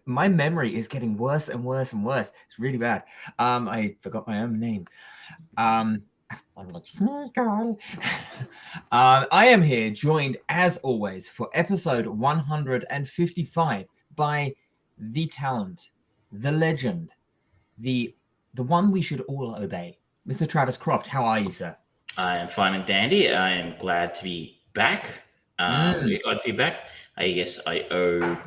My memory is getting worse and worse and worse. It's really bad. I forgot my own name. I'm like small girl. I am here, joined as always for episode 155 by the talent, the legend, the one we should all obey, Mr. Travis Croft. How are you, sir? I am fine and dandy. I am glad to be back. We're glad to be back. I guess I owe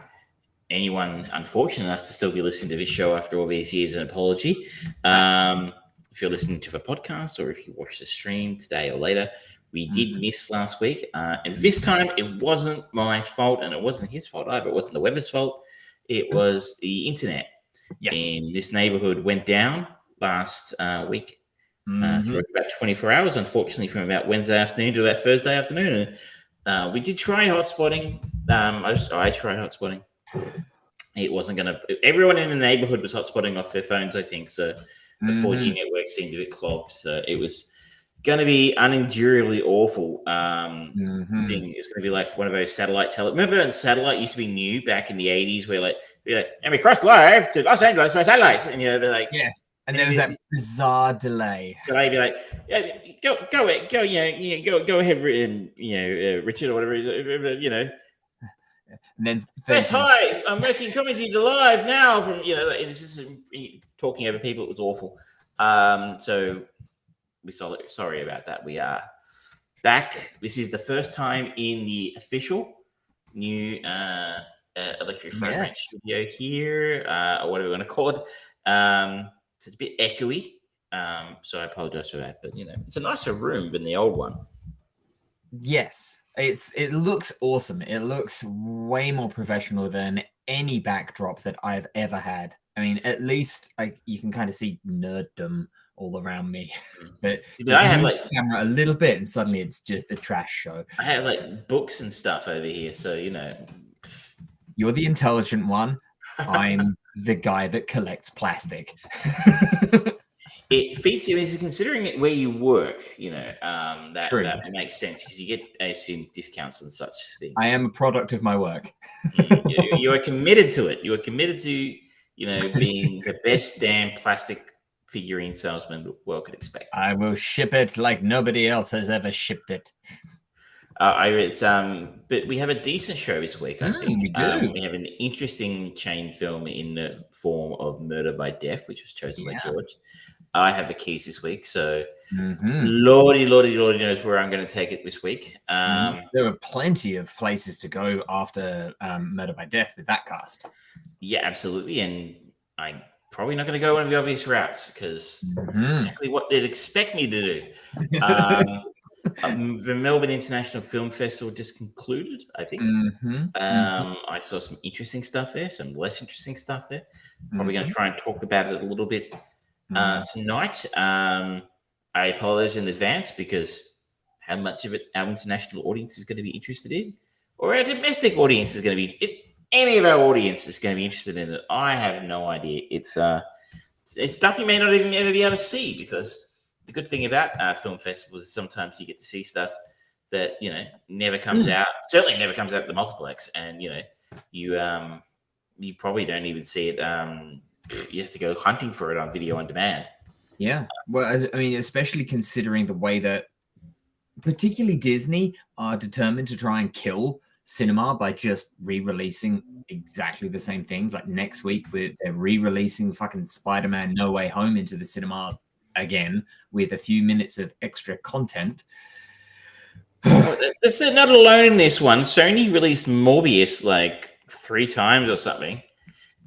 anyone unfortunate enough to still be listening to this show after all these years an apology. If you're listening to the podcast or if you watch the stream today or later, we did miss last week. And this time it wasn't my fault and it wasn't his fault either. It wasn't the weather's fault. It was the internet. Yes. In this neighborhood went down last week. For about 24 hours, unfortunately, from about Wednesday afternoon to about Thursday afternoon. And we did try hotspotting. I tried hotspotting. It wasn't going to. Everyone in the neighborhood was hotspotting off their phones, I think. So the 4G network seemed a bit clogged. So it was going to be unendurably awful. Thing. It's going to be like one of those satellite Remember when satellite used to be new back in the 80s, where and we crossed live to Los Angeles by satellites, and they're like, yes. And there was that bizarre delay. So I'd be like, yeah, go ahead, Richard or whatever, And then yes, hi, I'm coming to you live now from, it's just talking over people. It was awful. So we're sorry about that. We are back. This is the first time in the official new Electric Front Ranch studio here, or whatever we want to call it. So it's a bit echoey, so I apologize for that. But it's a nicer room than the old one. Yes, it looks awesome. It looks way more professional than any backdrop that I've ever had. I mean, at least you can kind of see nerddom all around me. But I have camera a little bit, and suddenly it's just the trash show. I have books and stuff over here, so you're the intelligent one. I'm the guy that collects plastic. It feeds you, considering it where you work, that makes sense because you get, I assume, discounts and such things. I am a product of my work. You are committed to it. You are committed to, being the best damn plastic figurine salesman the world could expect. I will ship it like nobody else has ever shipped it. But we have a decent show this week, I think. We do. We have an interesting chain film in the form of Murder by Death, which was chosen by George. I have the keys this week, so Lordy knows where I'm going to take it this week. There are plenty of places to go after Murder by Death with that cast. Yeah, absolutely, and I'm probably not going to go one of the obvious routes because that's exactly what they'd expect me to do. The Melbourne International Film Festival just concluded, I think. I saw some interesting stuff there, some less interesting stuff there. Probably going to try and talk about it a little bit tonight. I apologize in advance because how much of it our international audience is going to be interested in, or our domestic audience is going to be, if any of our audience is going to be interested in it, I have no idea. It's stuff you may not even ever be able to see, because the good thing about film festivals is sometimes you get to see stuff that never comes out. Certainly never comes out at the multiplex, and you probably don't even see it. You have to go hunting for it on video on demand. Yeah, well, I mean, especially considering the way that particularly Disney are determined to try and kill cinema by just re-releasing exactly the same things. Like next week, they're re-releasing fucking Spider-Man No Way Home into the cinemas again with a few minutes of extra content. It's not alone in this one. Sony released Morbius like 3 times or something,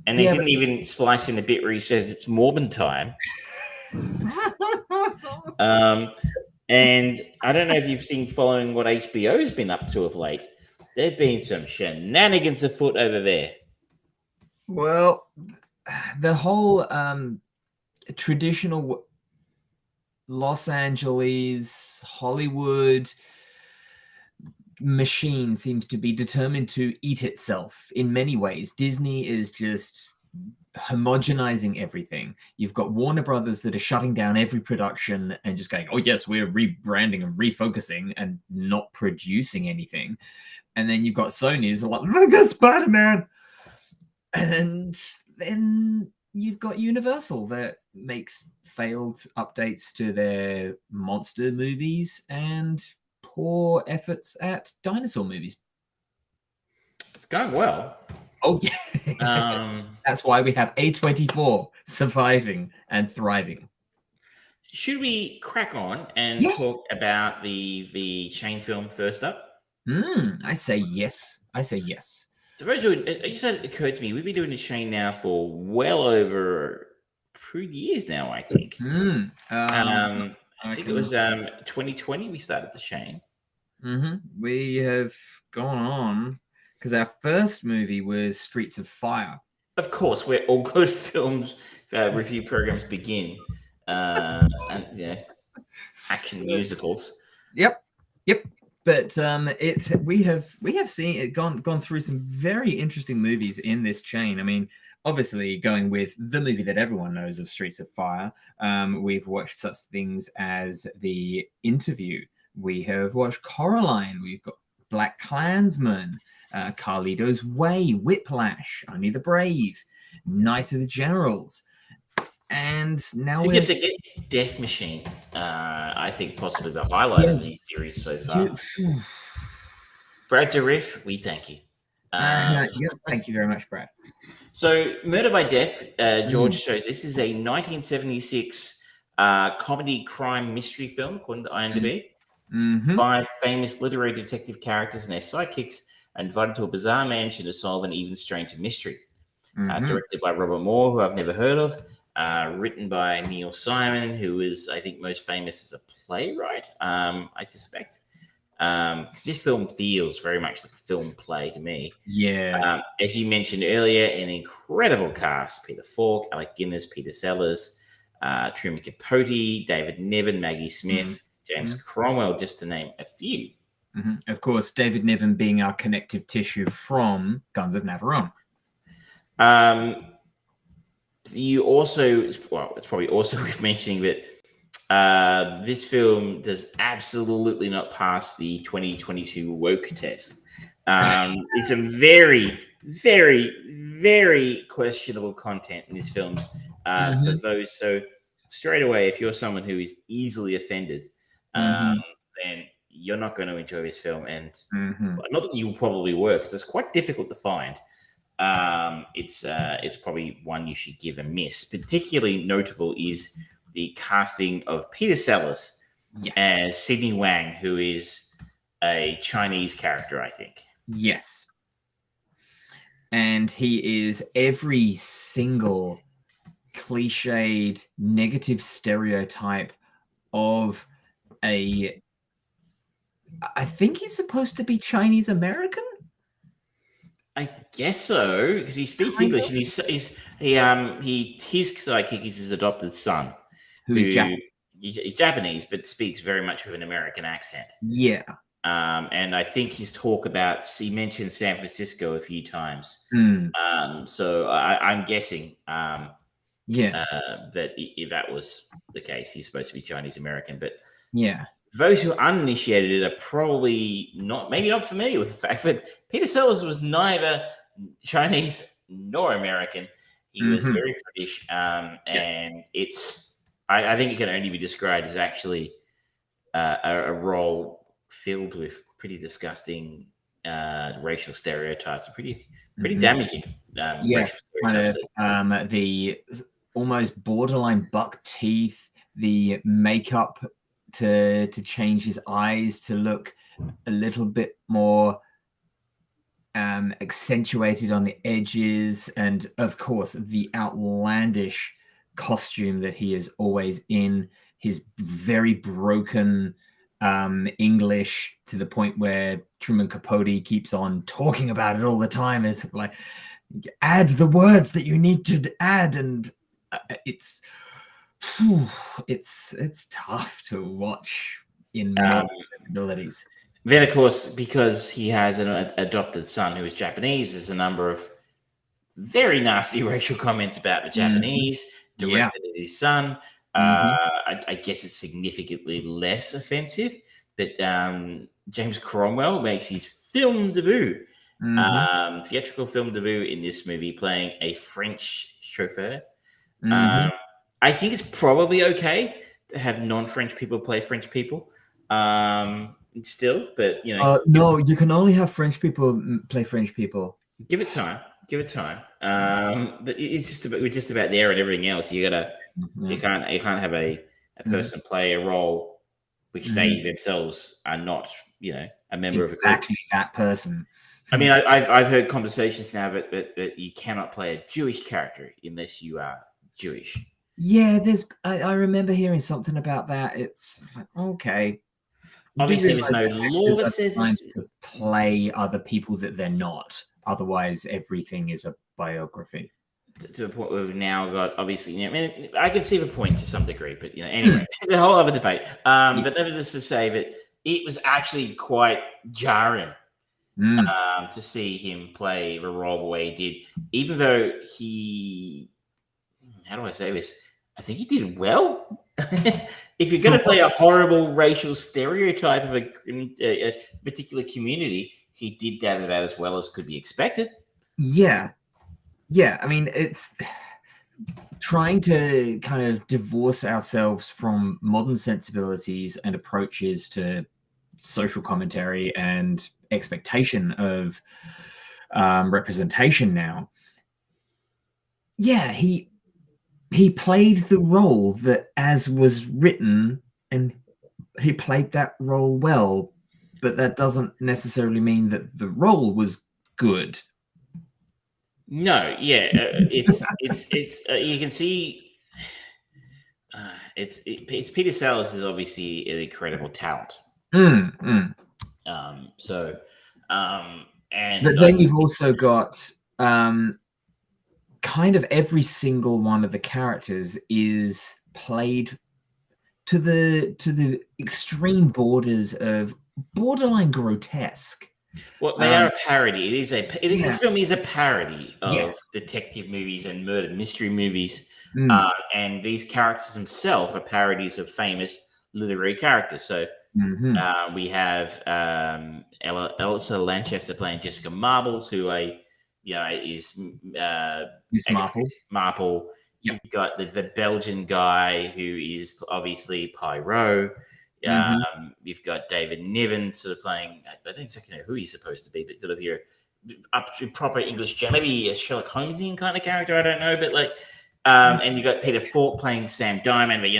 and they didn't even splice in the bit where he says it's Morbin time. And I don't know if you've seen following what HBO's been up to of late. There've been some shenanigans afoot over there. Well, the whole traditional Los Angeles, Hollywood machine seems to be determined to eat itself in many ways. Disney is just homogenizing everything. You've got Warner Brothers that are shutting down every production and just going, oh yes, we're rebranding and refocusing and not producing anything. And then you've got Sony who's like, look at Spider-Man. And then you've got Universal that makes failed updates to their monster movies and poor efforts at dinosaur movies. It's going well. Oh, yeah. That's why we have A24 surviving and thriving. Should we crack on and Yes. talk about the Shane film first up? I say yes. I say yes. So, it just occurred to me, we've been doing the Shane now for well over 2 years now, I think. I think it was 2020 we started the Shane. We have gone on because our first movie was Streets of Fire. Of course, where all good films review programs begin, and action musicals. Yep. But we have seen it gone through some very interesting movies in this chain. I mean, obviously going with the movie that everyone knows of, Streets of Fire. We've watched such things as The Interview. We have watched Coraline. We've got Black Klansman, Carlito's Way, Whiplash, Only the Brave, Night of the Generals. And now we get the Death Machine. I think possibly the highlight of the series so far. Brad Dourif, we thank you. Thank you very much, Brad. So, Murder by Death, George shows this is a 1976 comedy crime mystery film, according to IMDb. 5 famous literary detective characters and their sidekicks are invited to a bizarre mansion to solve an even stranger mystery. Directed by Robert Moore, who I've never heard of. Written by Neil Simon, who is, I think, most famous as a playwright, I suspect. Because this film feels very much like a film play to me. Yeah. As you mentioned earlier, an incredible cast: Peter Falk, Alec Guinness, Peter Sellers, Truman Capote, David Niven, Maggie Smith, James Cromwell, just to name a few. Of course, David Niven being our connective tissue from Guns of Navarone. You also, well, it's probably also worth mentioning that this film does absolutely not pass the 2022 woke test. It's some very, very, very questionable content in this film for those. So straight away, if you're someone who is easily offended, then you're not going to enjoy this film. And not that you probably were, because it's quite difficult to find. It's probably one you should give a miss. Particularly notable is the casting of Peter Sellers as Sidney Wang, who is a Chinese character, I think. Yes. And he is every single cliched negative stereotype of I think he's supposed to be Chinese American. I guess so, because he speaks English, and his sidekick is his adopted son, who is Japanese. He's Japanese, but speaks very much with an American accent. Yeah. And I think his talk about, he mentioned San Francisco a few times. So I'm guessing that if that was the case, he's supposed to be Chinese American. But those who are uninitiated are probably maybe not familiar with the fact that Peter Sellers was neither Chinese nor American. He was very British, and I think it can only be described as actually a role filled with pretty disgusting racial stereotypes, pretty damaging racial stereotypes. The almost borderline buck teeth, the makeup to change his eyes to look a little bit more accentuated on the edges, and of course the outlandish costume that he is always in, his very broken English to the point where Truman Capote keeps on talking about it all the time. It's like, add the words that you need to add, and it's tough to watch in modern sensibilities. Then, of course, because he has an adopted son who is Japanese, there's a number of very nasty racial comments about the Japanese directed at his son. I guess it's significantly less offensive, but James Cromwell makes his film debut Theatrical film debut in this movie, playing a French chauffeur. Mm-hmm. I think it's probably okay to have non-French people play French people. Still, but No, you can only have French people play French people. give it time. Give it time. But it's just about, we're just about there, and everything else. You can't have a person play a role which they themselves are not, a member of a group. Exactly that person. I mean, I've heard conversations now that you cannot play a Jewish character unless you are Jewish. Yeah, I remember hearing something about that. It's like, okay. Obviously, there's no law that says to play other people that they're not. Otherwise, everything is a biography. To the point where we've now got, obviously, I mean, I can see the point to some degree, but anyway, it's a whole other debate. But nevertheless, to say that it was actually quite jarring to see him play the role the way he did, even though how do I say this? I think he did well. If you're going to play a horrible racial stereotype of a particular community, he did that about as well as could be expected. Yeah. I mean, it's trying to kind of divorce ourselves from modern sensibilities and approaches to social commentary and expectation of representation now. Yeah, he played the role that as was written, and he played that role well, but that doesn't necessarily mean that the role was good. No, yeah, it's you can see it's Peter Sellers is obviously an incredible talent. And but then you've also got kind of every single one of the characters is played to the extreme borders of borderline grotesque. Well, they are a parody. The film is a parody of detective movies and murder mystery movies, and these characters themselves are parodies of famous literary characters. So we have Elsa Lanchester playing Jessica Marbles, who is Marple. Yep. You've got the Belgian guy who is obviously Poirot. You've got David Niven sort of playing, I don't exactly know who he's supposed to be, but sort of your up to proper English, maybe a Sherlock Holmesian kind of character, I don't know, but and you got Peter Falk playing Sam Diamond, but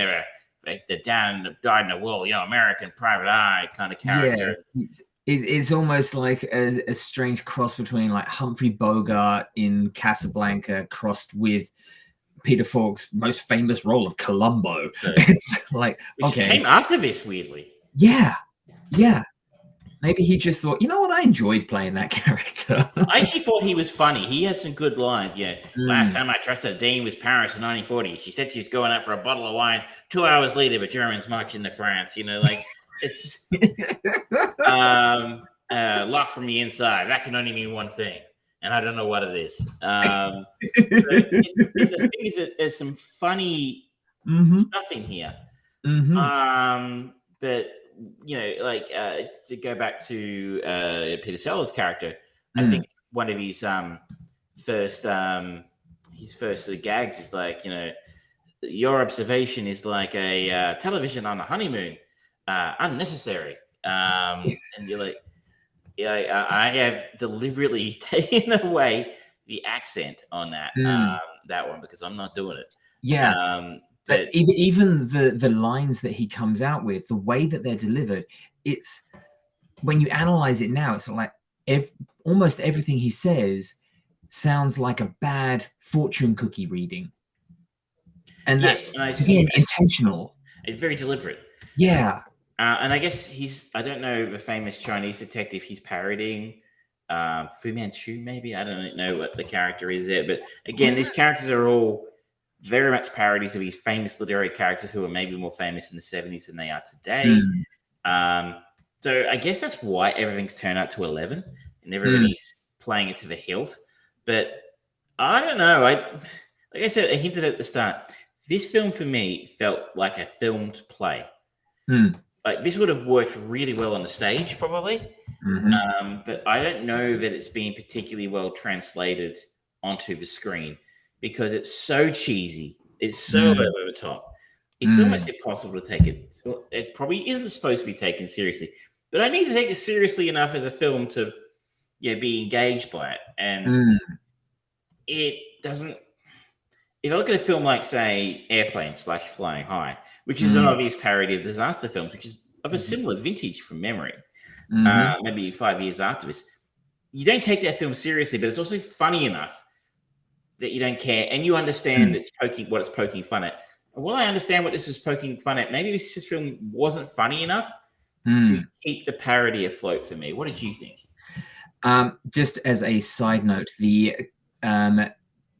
the dyed in the wool, American private eye kind of character. Yeah. It's almost like a strange cross between like Humphrey Bogart in Casablanca crossed with Peter Falk's most famous role of Columbo. It's like, which came after this, weirdly. Yeah. Maybe he just thought, you know what, I enjoyed playing that character. I actually thought he was funny. He had some good lines. Last time I trusted a dame was Paris in 1940. She said she was going out for a bottle of wine. 2 hours later, the Germans marched into France. It's locked from the inside. That can only mean one thing, and I don't know what it is. The thing is that there's some funny stuff in here. But to go back to Peter Sellers' character, I think one of his first sort of gags is like, your observation is like a television on a honeymoon, unnecessary. And you're like, I have deliberately taken away the accent on that one because I'm not doing it. Yeah. But even the lines that he comes out with, the way that they're delivered, it's when you analyze it now, it's like almost everything he says sounds like a bad fortune cookie reading. And that's, again, intentional. It's very deliberate. Yeah. And I guess I don't know the famous Chinese detective he's parodying, Fu Manchu, maybe? I don't know what the character is there. But again, these characters are all very much parodies of these famous literary characters who are maybe more famous in the 70s than they are today. So I guess that's why everything's turned out to 11 and everybody's playing it to the hilt. But I don't know. Like I said, I hinted at the start, this film for me felt like a filmed play. like this would have worked really well on the stage, probably. But I don't know that it's been particularly well translated onto the screen because it's so cheesy. It's so over the top. It's almost impossible to take it. It probably isn't supposed to be taken seriously, but I need to take it seriously enough as a film to, be engaged by it. And it doesn't. If I look at a film like, say, Airplane / Flying High, which is an obvious parody of disaster films, which is of a similar vintage from memory, maybe 5 years after this, you don't take that film seriously, but it's also funny enough that you don't care, and you understand it's poking fun at. And while I understand what this is poking fun at, maybe this film wasn't funny enough to keep the parody afloat for me. What did you think? Just as a side note, the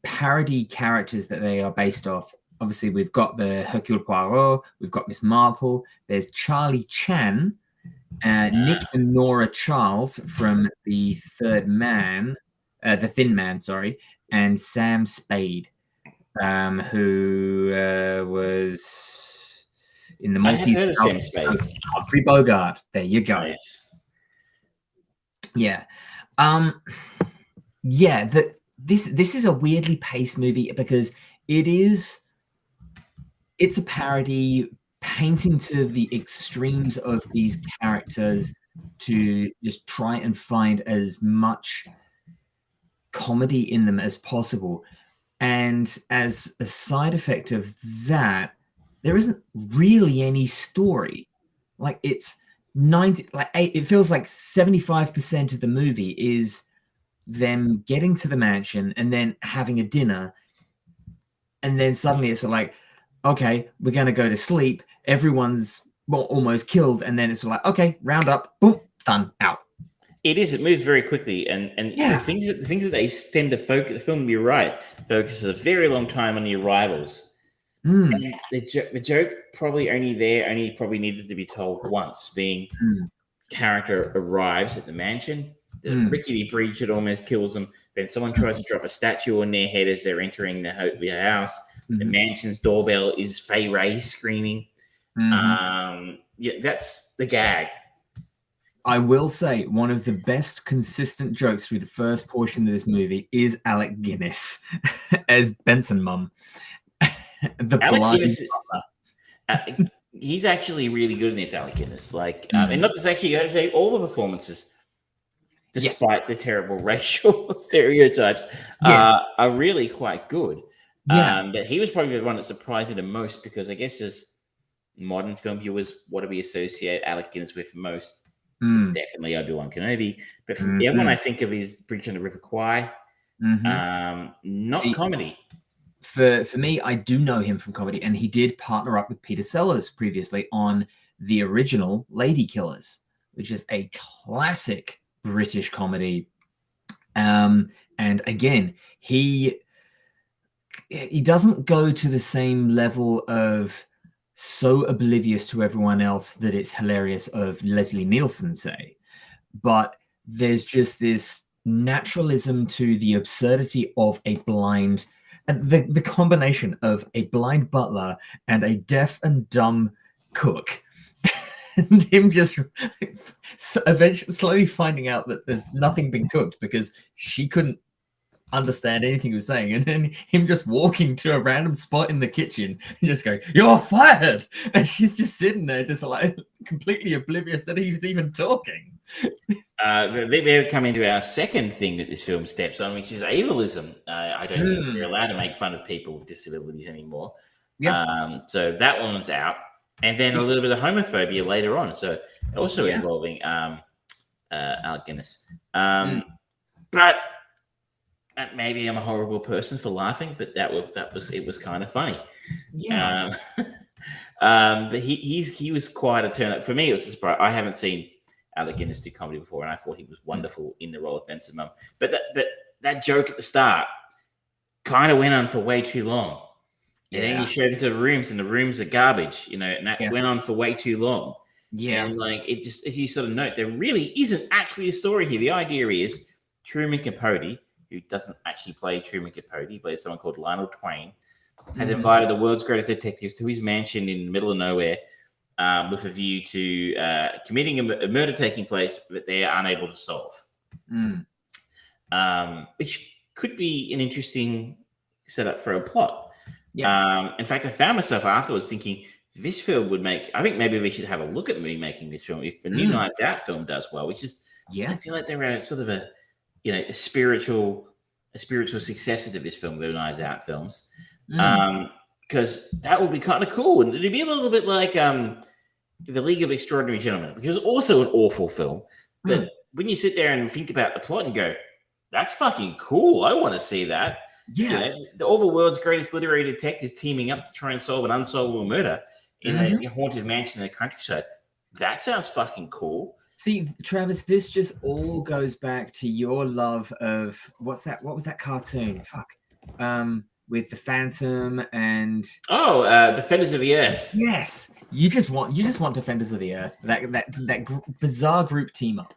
parody characters that they are based off, obviously we've got the Hercule Poirot, we've got Miss Marple, there's Charlie Chan, Nick and Nora Charles from The Thin Man, sorry, and Sam Spade, who was in the Maltese. Humphrey Bogart. There you go. Nice. Yeah. This is a weirdly paced movie because it's a parody painting to the extremes of these characters to just try and find as much comedy in them as possible. And as a side effect of that, there isn't really any story. Like it feels like 75% of the movie is them getting to the mansion and then having a dinner, and then suddenly it's like, okay, we're gonna go to sleep. Everyone's almost killed, and then it's like, okay, round up, boom, done, out. It is. It moves very quickly, and the things that they tend to focus. The film, you're right, focuses a very long time on the arrivals. And the joke probably probably needed to be told once. Being character arrives at the mansion, the rickety bridge that almost kills them. Then someone tries to drop a statue on their head as they're entering the house. The mansion's doorbell is Fay Ray screaming. That's the gag. I will say one of the best consistent jokes through the first portion of this movie is Alec Guinness as Benson Mum. He's actually really good in this, Alec Guinness. And not just actually, you have to say all the performances, despite the terrible racial stereotypes, are really quite good. But he was probably the one that surprised me the most because I guess as modern film viewers, what do we associate Alec Guinness with most? It's definitely Obi-Wan Kenobi. But the other one I think of is Bridge on the River Kwai. Not comedy. For me, I do know him from comedy, and he did partner up with Peter Sellers previously on the original Lady Killers, which is a classic British comedy. And again, he doesn't go to the same level of so oblivious to everyone else that it's hilarious of Leslie Nielsen, say, but there's just this naturalism to the absurdity of a blind, and the combination of a blind butler and a deaf and dumb cook, and him just eventually slowly finding out that there's nothing been cooked because she couldn't understand anything he was saying, and then him just walking to a random spot in the kitchen and just going, "You're fired," and she's just sitting there just like completely oblivious that he's even talking. They come into our second thing that this film steps on, which is ableism. I don't think we're allowed to make fun of people with disabilities anymore. So that one's out, and then a little bit of homophobia later on, so also involving Alec Guinness. But maybe I'm a horrible person for laughing, but it was kind of funny. But he was quite a turn up for me. It was a surprise. I haven't seen Alec Guinness do comedy before, and I thought he was wonderful in the role of Benson Mum. But that joke at the start kind of went on for way too long. And then you showed into the rooms, and the rooms are garbage, and that went on for way too long. And it just, as you sort of note, there really isn't actually a story here. The idea is Truman Capote, who doesn't actually play Truman Capote, he plays someone called Lionel Twain, has invited the world's greatest detectives to his mansion in the middle of nowhere with a view to committing a murder taking place that they are unable to solve. Which could be an interesting setup for a plot. Yeah. In fact, I found myself afterwards thinking this film would make. I think maybe we should have a look at me making this film if the new Knives Out film does well. Which is, I feel like they're a sort of a spiritual successor to this film, the Knives Out films, because that would be kind of cool, and it'd be a little bit like The League of Extraordinary Gentlemen, which was also an awful film, but when you sit there and think about the plot and go, that's fucking cool. I want to see that. Yeah. All the world's greatest literary detectives teaming up to try and solve an unsolvable murder in a haunted mansion in the countryside. That sounds fucking cool. See, Travis, this just all goes back to your love of what was that cartoon? Fuck. With the Phantom and Defenders of the Earth. Yes. You just want Defenders of the Earth. That bizarre group team up.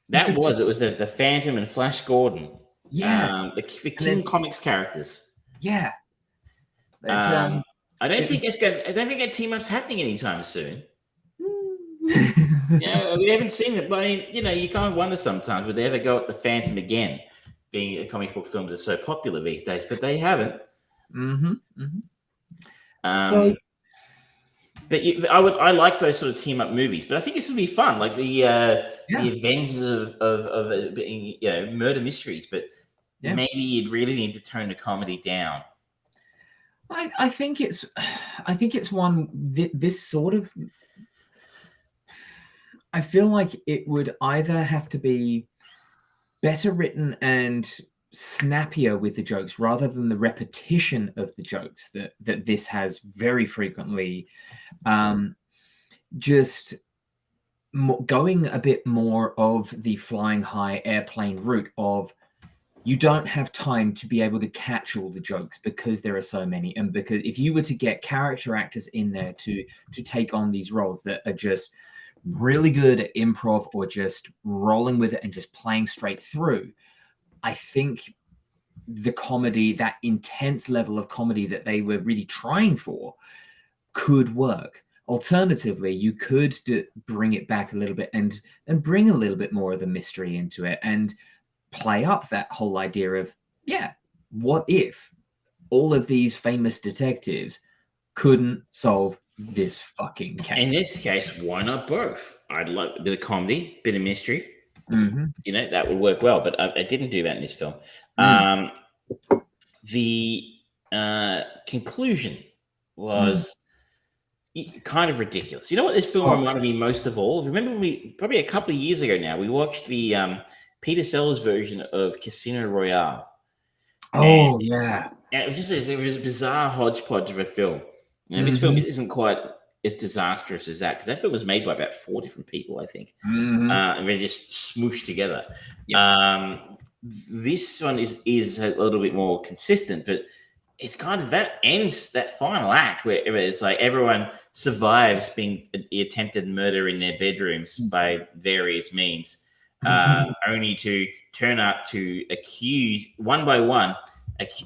It was the Phantom and Flash Gordon. Yeah, the King Comics characters. Yeah, I don't think that team up's happening anytime soon. We haven't seen it, but I mean, you kind of wonder sometimes would they ever go at the Phantom again, being the comic book films are so popular these days, but they haven't. But I like those sort of team up movies, but I think this would be fun, like the Avengers of being murder mysteries. But maybe you'd really need to tone the comedy down. I think it's one this sort of. I feel like it would either have to be better written and snappier with the jokes rather than the repetition of the jokes that this has very frequently, just going a bit more of the flying high airplane route of you don't have time to be able to catch all the jokes because there are so many, and because if you were to get character actors in there to take on these roles that are just really good at improv or just rolling with it and just playing straight through, I think the comedy, that intense level of comedy that they were really trying for, could work. Alternatively, you could bring it back a little bit and bring a little bit more of the mystery into it and play up that whole idea of, what if all of these famous detectives couldn't solve this fucking case? In this case, why not both? I'd like a bit of comedy, bit of mystery. That would work well, but I didn't do that in this film. The conclusion was kind of ridiculous. You know what this film reminded me most of all? Remember probably a couple of years ago now, we watched the Peter Sellers version of Casino Royale. Oh, yeah. And it was a bizarre hodgepodge of a film. This film isn't quite as disastrous as that, because that film was made by about 4 different people, I think. And they're just smooshed together. This one is a little bit more consistent, but it's kind of that final act where it's like everyone survives being the attempted murder in their bedrooms by various means, only to turn up to accuse one by one,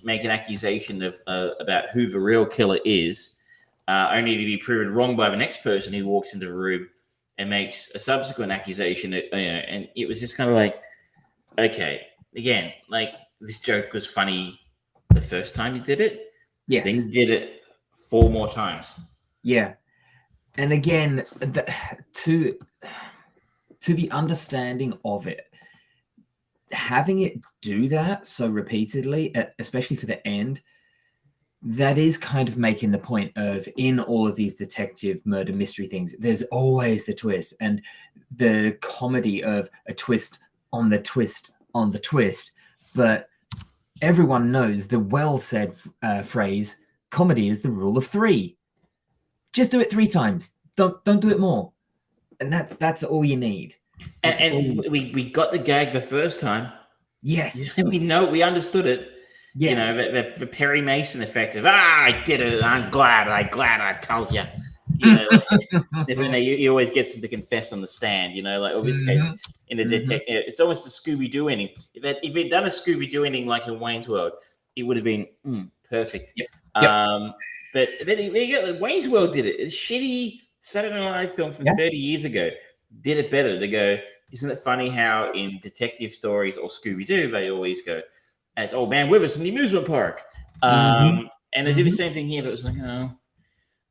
make an accusation of about who the real killer is, only to be proven wrong by the next person who walks into the room and makes a subsequent accusation. And it was just kind of like, okay, again, like this joke was funny the first time you did it. Yes. Then you did it 4 more times. Yeah. And again, to the understanding of it, having it do that so repeatedly, especially for the end, that is kind of making the point of, in all of these detective murder mystery things, there's always the twist, and the comedy of a twist on the twist on the twist. But everyone knows the well-said phrase, comedy is the rule of 3. Just do it 3 times. Don't do it more. And that's all you need. We got the gag the first time. Yes. We understood it. Yes. The Perry Mason effect of, I did it, and I'm glad I tells you. He always gets them to confess on the stand, like in this case, in the detective, it's almost a Scooby-Doo ending. If they'd done a Scooby-Doo ending like in Wayne's World, it would have been perfect. Yep. But then Wayne's World did it. It's shitty Saturday Night Live film from Yeah. 30 years ago did it better. They go, isn't it funny how in detective stories or Scooby-Doo, they always go, it's old man Withers from the amusement park. Mhm. And they do the same thing here, but it was like, oh,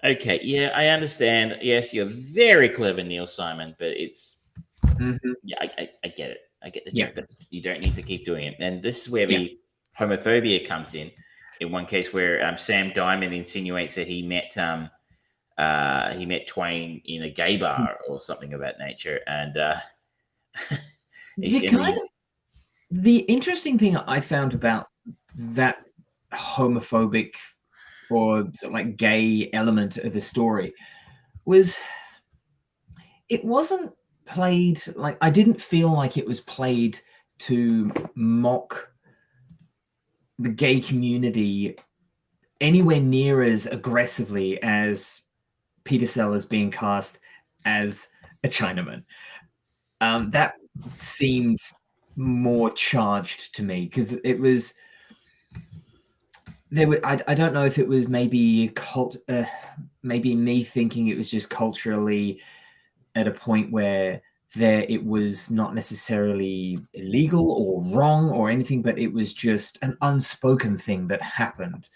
okay, yeah, I understand. Yes, you're very clever, Neil Simon, but it's, Mhm. yeah, I get it. I get the Yeah. joke, but you don't need to keep doing it. And this is where Yeah. the homophobia comes in one case where Sam Diamond insinuates that he met Twain in a gay bar or something of that nature, and The kind of the interesting thing I found about that homophobic or sort of like gay element of the story was it wasn't played like I didn't feel like it was played to mock the gay community anywhere near as aggressively as Peter Sellers being cast as a Chinaman. That seemed more charged to me because it was there were I don't know if it was maybe maybe me thinking it was just culturally at a point where there it was not necessarily illegal or wrong or anything, but it was just an unspoken thing that happened.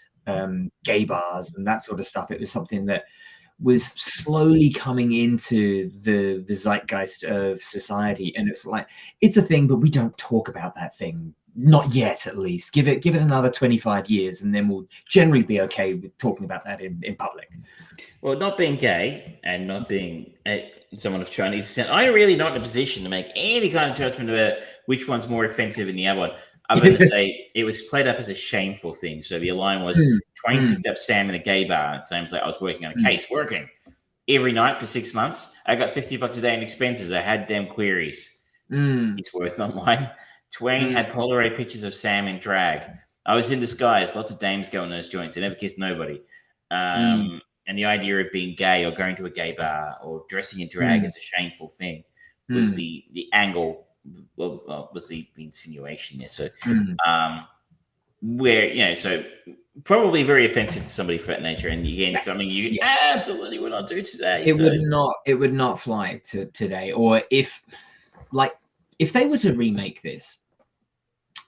Gay bars and that sort of stuff. It was something that was slowly coming into the zeitgeist of society, and it's like it's a thing, but we don't talk about that thing. Not yet, at least. Give it another 25 years, and then we'll generally be okay with talking about that in public. well, not being gay and not being someone of Chinese descent, I'm really not in a position to make any kind of judgment about which one's more offensive than the other one. I'm going to say it was played up as a shameful thing. So the line was Twain picked up Sam in a gay bar. Sam's like, I was working on a case, working every night for 6 months. I got $50 a day in expenses. I had them queries. It's worth online. Twain had Polaroid pictures of Sam in drag. I was in disguise. Lots of dames go in those joints. I never kissed nobody. And the idea of being gay or going to a gay bar or dressing in drag as a shameful thing was the angle, was the insinuation there. So, where, so probably very offensive to somebody for that nature. And again, something you absolutely would not do today. It would not fly today. Or if they were to remake this,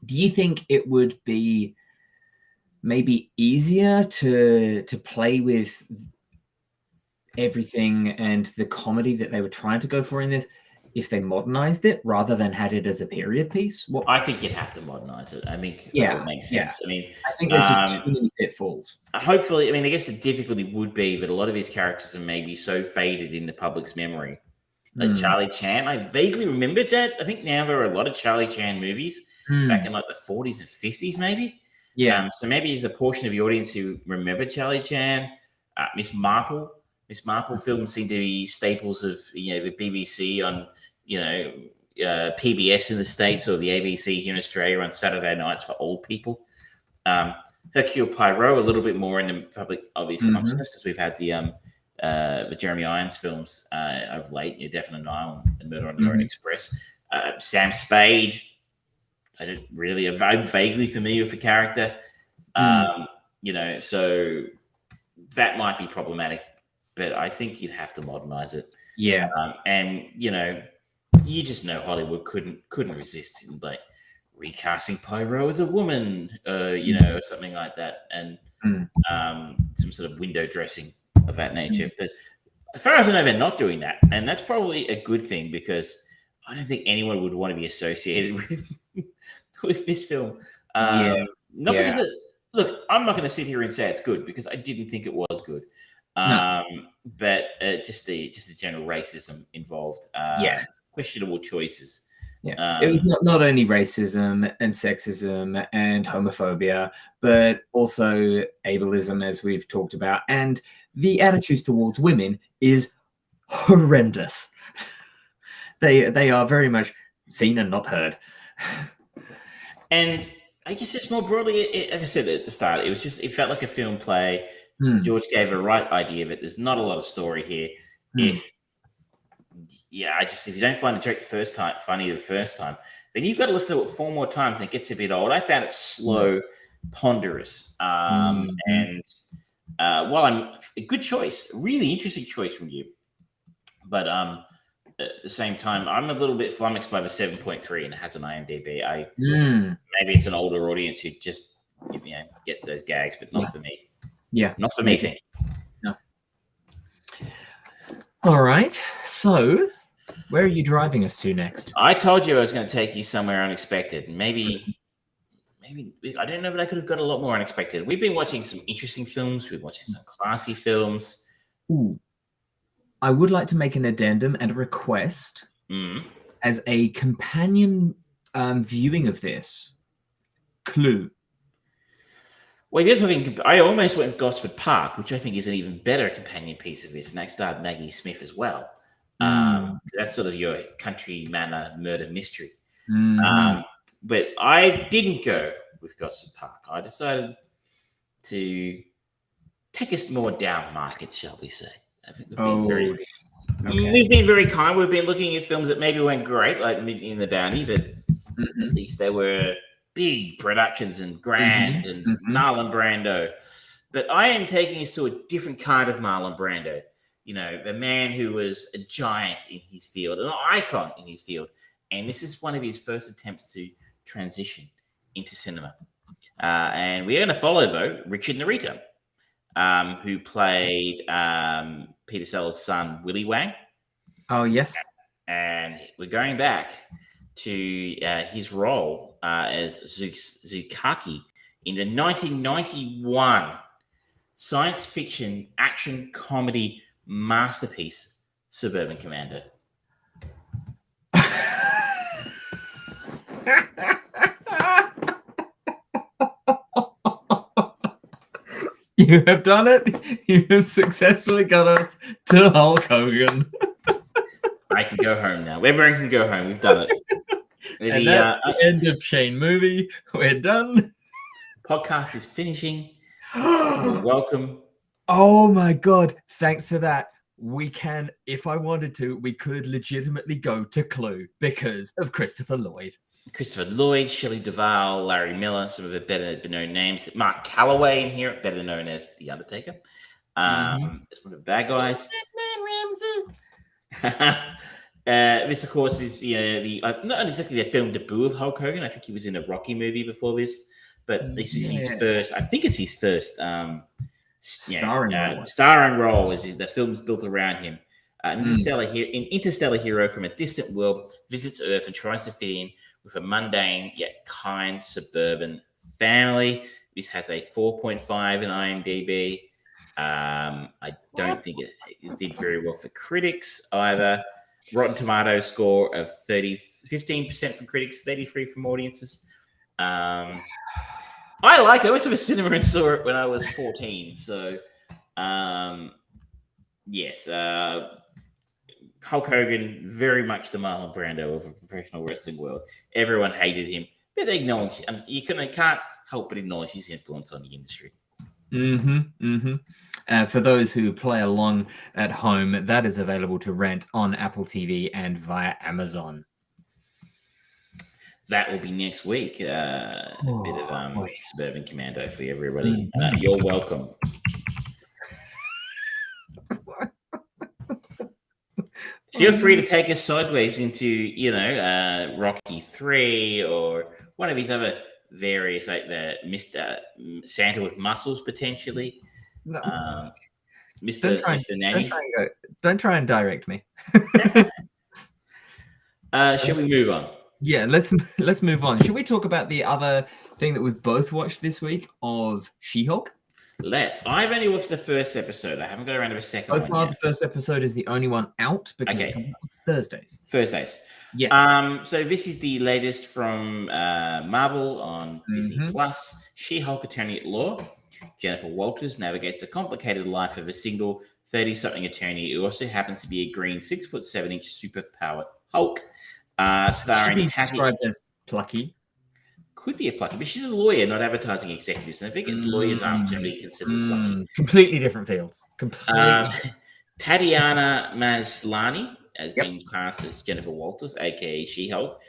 do you think it would be maybe easier to play with everything and the comedy that they were trying to go for in this if they modernized it rather than had it as a period piece? I think you'd have to modernize it. I think that would make sense. I mean, I think there's just too many pitfalls. Hopefully, I mean, I guess the difficulty would be that a lot of his characters are maybe so faded in the public's memory. Like Charlie Chan, I vaguely remember that. I think now there are a lot of Charlie Chan movies back in like the 40s and 50s, maybe. Yeah. So maybe there's a portion of the audience who remember Charlie Chan. Miss Marple films seem to be staples of the BBC on PBS in the States or the ABC here in Australia on Saturday nights for old people. Hercule Poirot a little bit more in the public obvious consciousness because we've had the Jeremy Irons films of late, Death on an Island and Murder on the Orient Express. Sam Spade, I don't really, I'm vaguely familiar with the character. So that might be problematic, but I think you'd have to modernize it. Yeah. And you just know Hollywood couldn't resist like recasting Poirot as a woman, or something like that, and some sort of window dressing of that nature. But as far as I know, they're not doing that, and that's probably a good thing because I don't think anyone would want to be associated with this film. Because look, I'm not going to sit here and say it's good because I didn't think it was good. But just the general racism involved. Questionable choices. It was not only racism and sexism and homophobia, but also ableism, as we've talked about, and the attitudes towards women is horrendous. They are very much seen and not heard. And I guess just more broadly, like I said at the start, it felt like a film play. George gave a right idea of it. There's not a lot of story here. If you don't find a joke funny the first time, then you've got to listen to it 4 more times and it gets a bit old. I found it slow, ponderous, and while a good choice, really interesting choice from you. But at the same time, I'm a little bit flummoxed by the 7.3 and it has an IMDb. Maybe it's an older audience who just gets those gags, but not for me. Yeah, not for me. Thank you. No. All right. So, where are you driving us to next? I told you I was going to take you somewhere unexpected. Maybe I don't know, but I could have got a lot more unexpected. We've been watching some interesting films. We've been watching some classy films. Ooh. I would like to make an addendum and a request as a companion viewing of this. Clue. Well, the other thing, I almost went with Gosford Park, which I think is an even better companion piece of this, and that starred Maggie Smith as well. That's sort of your country manor murder mystery. But I didn't go with Gosford Park. I decided to take us more down market, shall we say. I think we've been very kind. We've been looking at films that maybe weren't great, like In the Bounty, but at least they were big productions and grand and Marlon Brando. But I am taking us to a different kind of Marlon Brando. The man who was a giant in his field, an icon in his field. And this is one of his first attempts to transition into cinema. And we're going to follow, though, Richard Narita, who played Peter Sellers' son, Willy Wang. Oh, yes. And we're going back to his role as Zukaki in the 1991 science fiction action comedy masterpiece, Suburban Commando. You have done it. You have successfully got us to Hulk Hogan. I can go home now. Everyone can go home. We've done it. And that's the end of Chain Movie. We're done. Podcast is finishing. You're welcome. Oh my God. Thanks for that. We can, if I wanted to, we could legitimately go to Clue because of Christopher Lloyd. Christopher Lloyd, Shelley Duvall, Larry Miller, some of the better known names. Mark Calloway in here, better known as The Undertaker. It's one of the bad guys. This, of course, is not exactly the film debut of Hulk Hogan. I think he was in a Rocky movie before this, but this is his first. I think it's his first starring role. Is the film's built around him. Interstellar hero from a distant world visits Earth and tries to fit in with a mundane yet kind suburban family. This has a 4.5 in IMDb. I don't think it did very well for critics either. Rotten Tomatoes score of 15% from critics, 33% from audiences. I like it. I went to the cinema and saw it when I was 14. So, yes. Hulk Hogan, very much the Marlon Brando of the professional wrestling world. Everyone hated him, but they acknowledged him. You can't help but acknowledge his influence on the industry. For those who play along at home, that is available to rent on Apple TV and via Amazon. That will be next week. A bit of Suburban Commando for everybody. You're welcome. Feel free to take us sideways into, Rocky 3 or one of his other various, like the Mr. Santa with Muscles, potentially. No. Mr. Nanny. Don't try and direct me. Shall we move on? Yeah, let's move on. Should we talk about the other thing that we've both watched this week of She-Hulk? Let's. I've only watched the first episode. I haven't got around to the second one. So far, yet. The first episode is the only one out because it comes out on Thursdays. Yes. So this is the latest from Marvel on Disney Plus. She-Hulk Attorney at Law. Jennifer Walters navigates the complicated life of a single 30-something attorney who also happens to be a green 6'7" superpowered Hulk. Starring described as plucky. Could be a plucky, but she's a lawyer, not advertising executives. And I think lawyers aren't generally considered plucky. Completely different fields. Tatiana Maslany has been cast as Jennifer Walters, aka She-Hulk.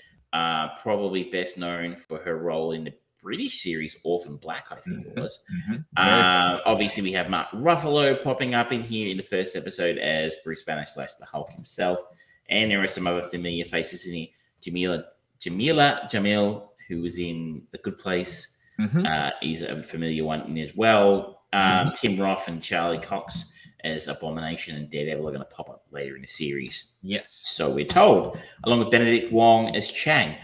Probably best known for her role in the British series, Orphan Black, I think it was. Very Obviously, we have Mark Ruffalo popping up in here in the first episode as Bruce Banner / the Hulk himself. And there are some other familiar faces in here. Jamil, who was in The Good Place, is a familiar one as well. Tim Roth and Charlie Cox as Abomination and Daredevil are going to pop up later in the series. Yes. So we're told, along with Benedict Wong as Chang.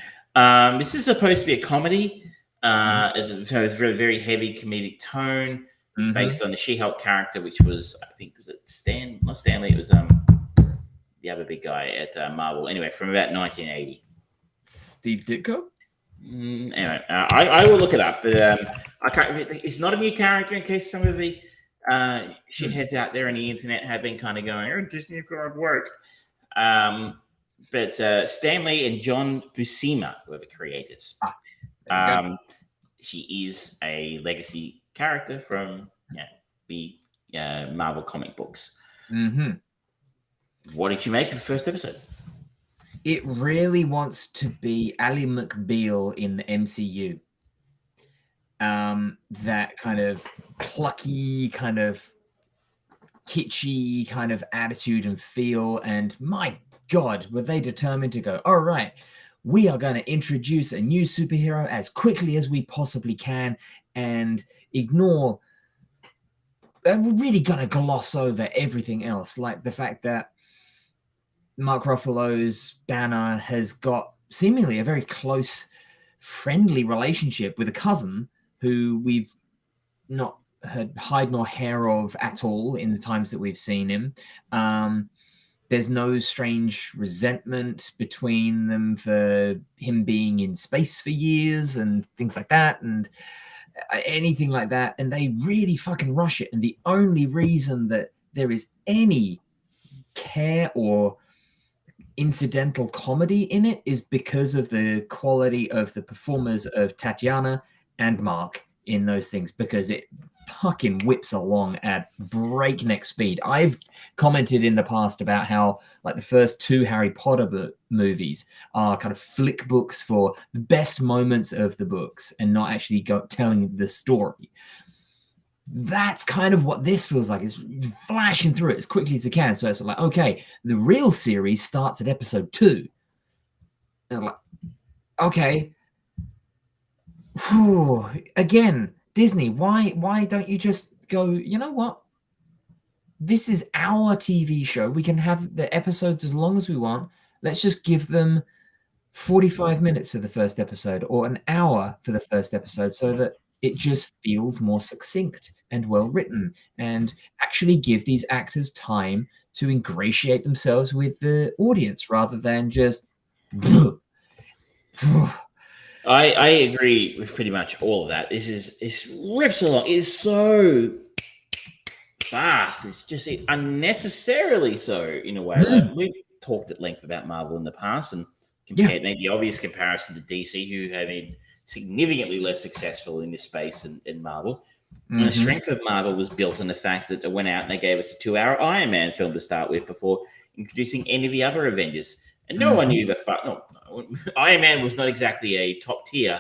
This is supposed to be a comedy. It's a very, very heavy comedic tone. It's based on the She-Hulk character, which was, I think, was it not Stanley, it was the other big guy at Marvel. Anyway, from about 1980. Steve Ditko? Anyway, I will look it up, but I can't. It's not a new character in case some of the shitheads out there on the internet have been kind of going, "Oh, Disney God work." But Stanley and John Buscema were the creators. She is a legacy character from the Marvel comic books. What did you make of the first episode? It really wants to be Ally McBeal in the MCU. That kind of plucky, kind of kitschy kind of attitude and feel. And my God, were they determined to go, all right, we are going to introduce a new superhero as quickly as we possibly can and ignore, we're really going to gloss over everything else. Like the fact that Mark Ruffalo's Banner has got seemingly a very close, friendly relationship with a cousin who we've not heard hide nor hair of at all in the times that we've seen him. There's no strange resentment between them for him being in space for years and things like that and anything like that. And they really fucking rush it. And the only reason that there is any care or incidental comedy in it is because of the quality of the performers of Tatiana and Mark in those things, because it fucking whips along at breakneck speed. I've commented in the past about how like the first two Harry Potter movies are kind of flick books for the best moments of the books and not actually telling the story. That's kind of what this feels like. It's flashing through it as quickly as it can. So it's like, okay, the real series starts at episode 2. And I'm like, okay. Whew. Again, Disney, why don't you just go, you know what? This is our TV show. We can have the episodes as long as we want. Let's just give them 45 minutes for the first episode or an hour for the first episode so that it just feels more succinct and well written and actually give these actors time to ingratiate themselves with the audience rather than just. I agree with pretty much all of that. It's rips along. It's so fast. It's just unnecessarily so in a way. Like, we've talked at length about Marvel in the past and made the obvious comparison to DC, who have been significantly less successful in this space than Marvel. And the strength of Marvel was built on the fact that they went out and they gave us a 2-hour Iron Man film to start with before introducing any of the other Avengers. And no one knew the fuck. No, Iron Man was not exactly a top tier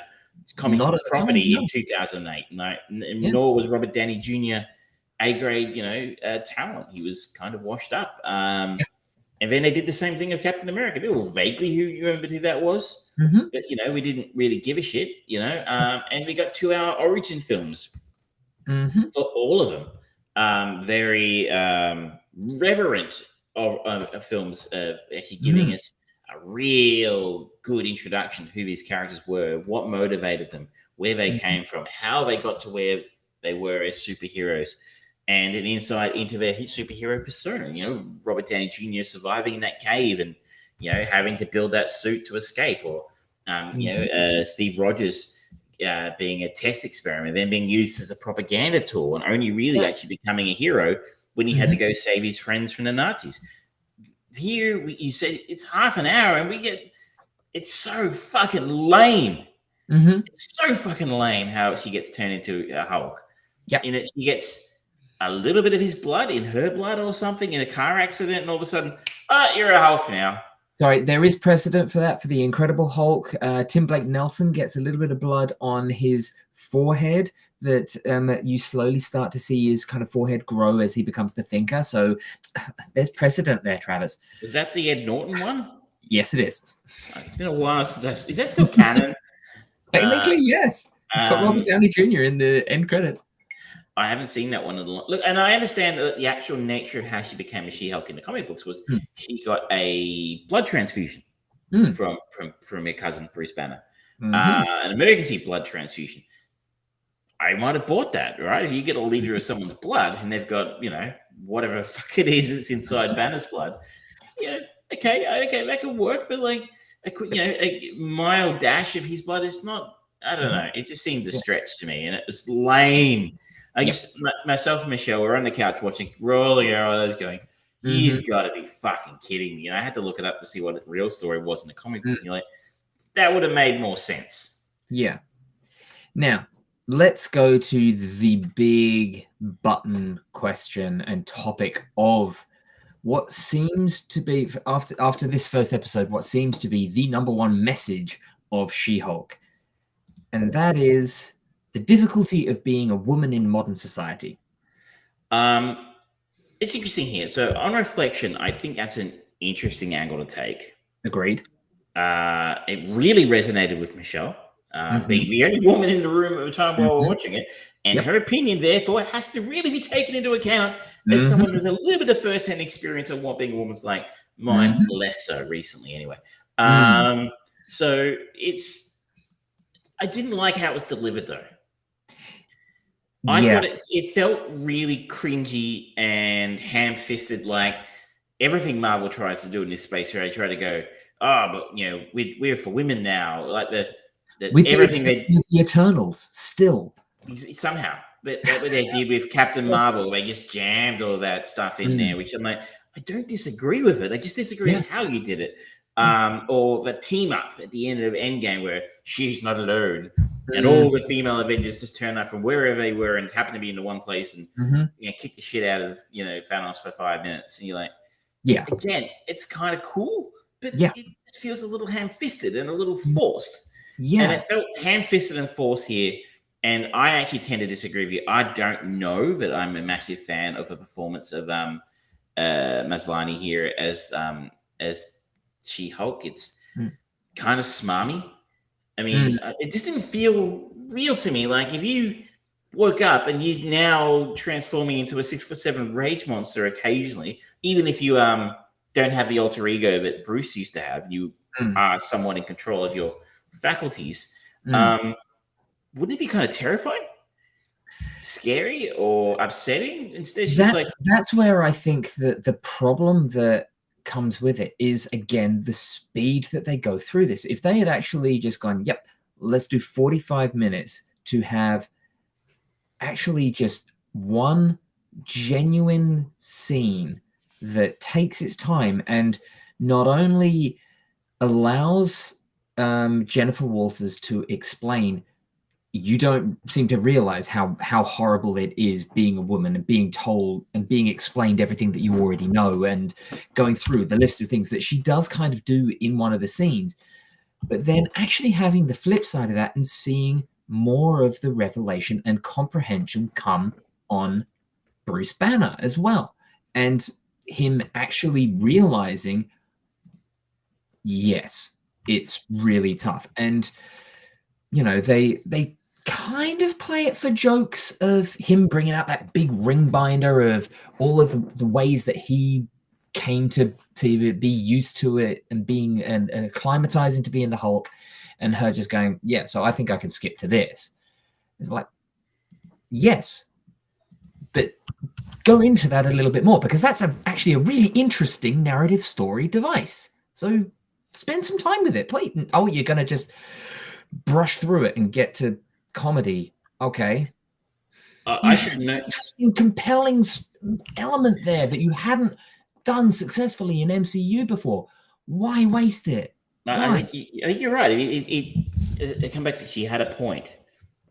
comic property in 2008. No, nor was Robert Downey Jr. A-grade, talent. He was kind of washed up. And then they did the same thing of Captain America. People vaguely who remembered who that was, but we didn't really give a shit. And we got 2-hour origin films for all of them. Very reverent of films, actually giving us a real good introduction to who these characters were, what motivated them, where they came from, how they got to where they were as superheroes, and an insight into their superhero persona. Robert Downey Jr. surviving in that cave and having to build that suit to escape, or Steve Rogers being a test experiment, then being used as a propaganda tool, and only really actually becoming a hero when he had to go save his friends from the Nazis. Here, you said it's half an hour, and it's so fucking lame. It's so fucking lame how she gets turned into a Hulk. Yeah, in it, she gets a little bit of his blood in her blood or something in a car accident, and all of a sudden, you're a Hulk now. Sorry, there is precedent for that for the Incredible Hulk. Tim Blake Nelson gets a little bit of blood on his forehead that you slowly start to see his kind of forehead grow as he becomes the Thinker. So there's precedent there, Travis. Was that the Ed Norton one? Yes, it is. It's been a while since is that still canon? Technically, yes. It's got Robert Downey Jr. in the end credits. I haven't seen that one in a long look, and I understand that the actual nature of how she became a She-Hulk in the comic books was she got a blood transfusion from her cousin Bruce Banner, an emergency blood transfusion. I might have bought that, right? If you get a liter of someone's blood and they've got, whatever the fuck it is that's inside Banner's blood, okay, that could work. But like, a mild dash of his blood is not. I don't know. It just seemed a stretch to me, and it was lame. I guess myself and Michelle were on the couch watching, rolling our eyes, going, "You've got to be fucking kidding me!" And I had to look it up to see what the real story was in the comic book. And you're like, that would have made more sense. Yeah. Now, let's go to the big button question and topic of what seems to be, after this first episode, what seems to be the number one message of She-Hulk. And that is the difficulty of being a woman in modern society. It's interesting here. So on reflection, I think that's an interesting angle to take. Agreed. It really resonated with Michelle. Being the only woman in the room at the time while we're watching it. And her opinion, therefore, has to really be taken into account as someone with a little bit of first-hand experience of what being a woman's like. Mine less so recently, anyway. So I didn't like how it was delivered, though. I thought it felt really cringy and ham-fisted, like everything Marvel tries to do in this space, where they try to go, but we're for women now, like with everything with the Eternals still somehow. But what they did with Captain Marvel, they just jammed all that stuff in there, which I'm like, I don't disagree with it. I just disagree with how you did it. Or the team up at the end of Endgame where she's not alone. And all the female Avengers just turn up from wherever they were and happen to be in the one place and kick the shit out of Thanos for 5 minutes. And you're like, again, it's kind of cool, but it just feels a little ham-fisted and a little forced. And it felt ham-fisted and forced here. And I actually tend to disagree with you. I don't know that I'm a massive fan of the performance of Maslany here as She-Hulk. It's kind of smarmy. I mean, it just didn't feel real to me. Like if you woke up and you're now transforming into a 6'7" rage monster occasionally, even if you don't have the alter ego that Bruce used to have, you are somewhat in control of your faculties. Wouldn't it be kind of terrifying, scary, or upsetting? Instead, that's where I think that the problem that comes with it is, again, the speed that they go through this. If they had actually just gone, let's do 45 minutes to have actually just one genuine scene that takes its time and not only allows Jennifer Walters to explain, you don't seem to realize how horrible it is being a woman and being told and being explained everything that you already know and going through the list of things that she does kind of do in one of the scenes. But then actually having the flip side of that and seeing more of the revelation and comprehension come on Bruce Banner as well. And him actually realizing, yes, it's really tough. And, they kind of play it for jokes of him bringing out that big ring binder of all of the ways that he came to be used to it and being and acclimatizing to being the Hulk, and her just going, so I think I can skip to this. It's like, yes, but go into that a little bit more, because that's actually a really interesting narrative story device. So spend some time with it. Please. Oh, you're going to just brush through it and get to comedy. Okay. I should know. Interesting, compelling element there that you hadn't done successfully in MCU before. Why waste it? I think you're right. It come back to, she had a point.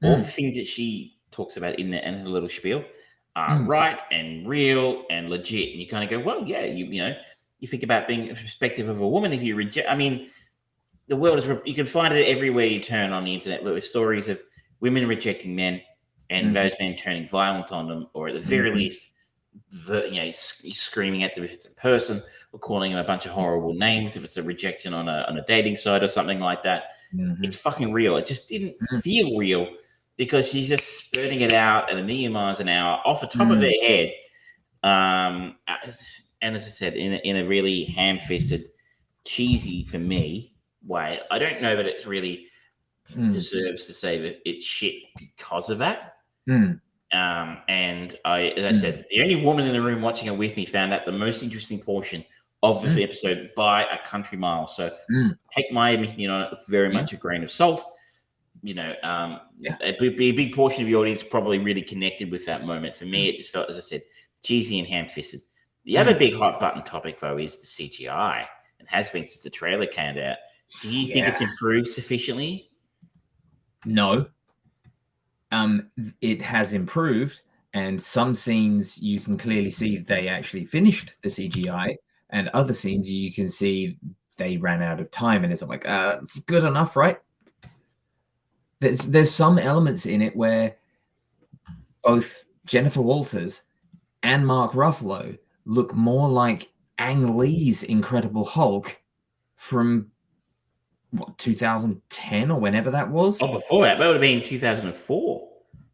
All the things that she talks about in her little spiel are right and real and legit. And you kind of go, well, yeah, you think about being a perspective of a woman, if you reject, I mean, the world is, you can find it everywhere you turn on the internet. There are stories of women rejecting men and those men turning violent on them, or at the very least, screaming at them if it's a person, or calling them a bunch of horrible names if it's a rejection on a dating site or something like that. It's fucking real. It just didn't feel real because she's just spurting it out at 1,000,000 miles an hour off the top of her head. And as I said, in a really ham-fisted, cheesy for me way. I don't know that it really deserves to say that it's shit because of that. And as I said, the only woman in the room watching it with me found out the most interesting portion of the episode by a country mile. So take my opinion on it with very much a grain of salt. A big portion of the audience probably really connected with that moment. For me, it just felt, as I said, cheesy and ham-fisted. The other big hot button topic, though, is the CGI, and has been since the trailer came out. Do you think it's improved sufficiently? No. It has improved, and some scenes you can clearly see they actually finished the CGI, and other scenes you can see they ran out of time, and it's like, it's good enough, right? There's some elements in it where both Jennifer Walters and Mark Ruffalo look more like Ang Lee's Incredible Hulk from 2010 or whenever that was. Oh, before that would have been 2004.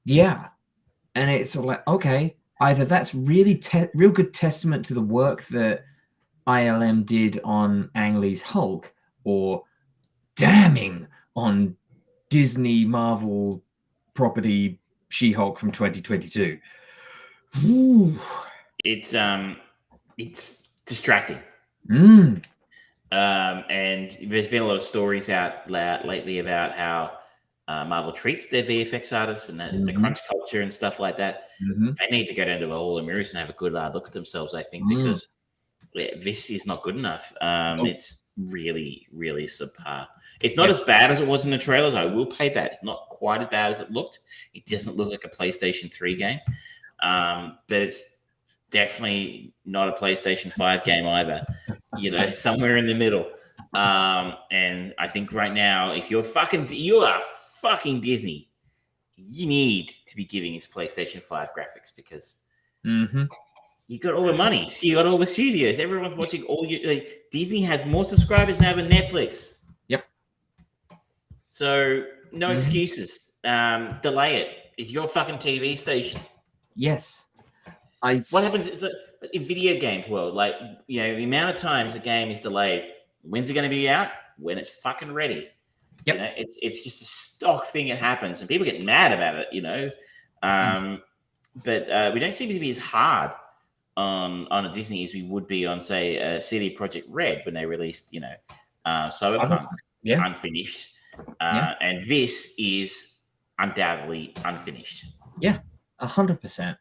Yeah, and it's like, okay, either that's really real good testament to the work that ILM did on Ang Lee's Hulk, or damning on Disney Marvel property She-Hulk from 2022. Ooh. It's distracting. And there's been a lot of stories out lately about how Marvel treats their VFX artists and the crunch culture and stuff like that. They need to go down to a hall of mirrors and have a good look at themselves, I think, because this is not good enough. It's really, really subpar. It's not as bad as it was in the trailers. I will pay that. It's not quite as bad as it looked. It doesn't look like a PlayStation 3 game. But it's definitely not a PlayStation 5 game either. Somewhere in the middle. And I think right now, if you are fucking Disney, you need to be giving us PlayStation 5 graphics, because you got all the money. So you got all the studios. Everyone's watching Disney has more subscribers now than Netflix. Yep. So no excuses. Delay it. It's your fucking TV station. Yes. What happens in video games world? The amount of times the game is delayed. When's it going to be out? When it's fucking ready. Yep. It's just a stock thing that happens, and people get mad about it. But we don't seem to be as hard on a Disney as we would be on, say, CD Projekt Red when they released, Cyberpunk unfinished, and this is undoubtedly unfinished. Yeah, 100%.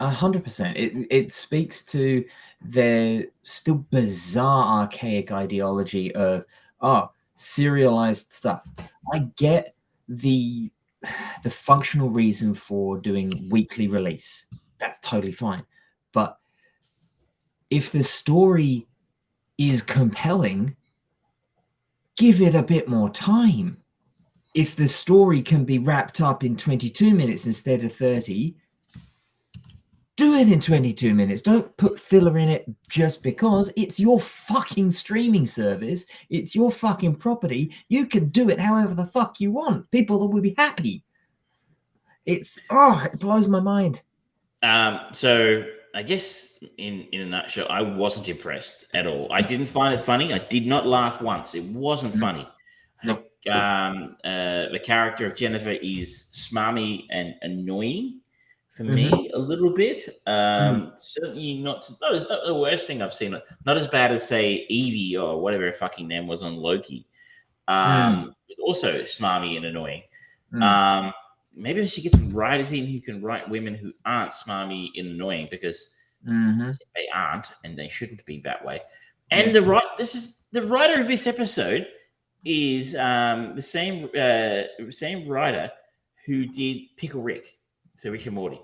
100%. It speaks to their still bizarre, archaic ideology of serialized stuff. I get the functional reason for doing weekly release. That's totally fine. But if the story is compelling, give it a bit more time. If the story can be wrapped up in 22 minutes instead of 30, do it in 22 minutes. Don't put filler in it just because. It's your fucking streaming service. It's your fucking property. You can do it however the fuck you want. People will be happy. It blows my mind. So I guess in a nutshell, I wasn't impressed at all. I didn't find it funny. I did not laugh once. It wasn't funny. No. The character of Jennifer is smarmy and annoying for me a little bit. Certainly not the worst thing I've seen. Not as bad as, say, Evie or whatever her fucking name was on Loki. Also smarmy and annoying. Maybe we should get some writers in who can write women who aren't smarmy and annoying, because they aren't, and they shouldn't be that way. And the writer of this episode is the same writer who did Pickle Rick to Rick and Morty.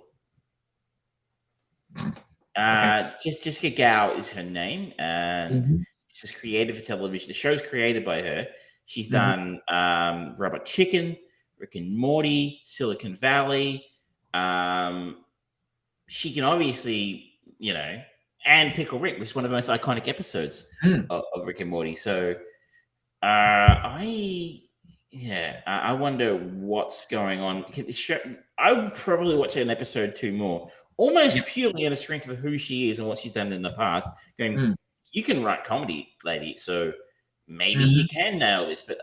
Jessica Gao is her name, and Mhm. she's created for television. The show's created by her. She's Mhm. done Robot Chicken, Rick and Morty, Silicon Valley. She can obviously, and Pickle Rick was one of the most iconic episodes Mm. of Rick and Morty. So I wonder what's going on. I would probably watch an episode 2 more, almost Yep. purely on the strength of who she is and what she's done in the past. Going, Mm. you can write comedy, lady, so maybe Mhm. you can nail this. But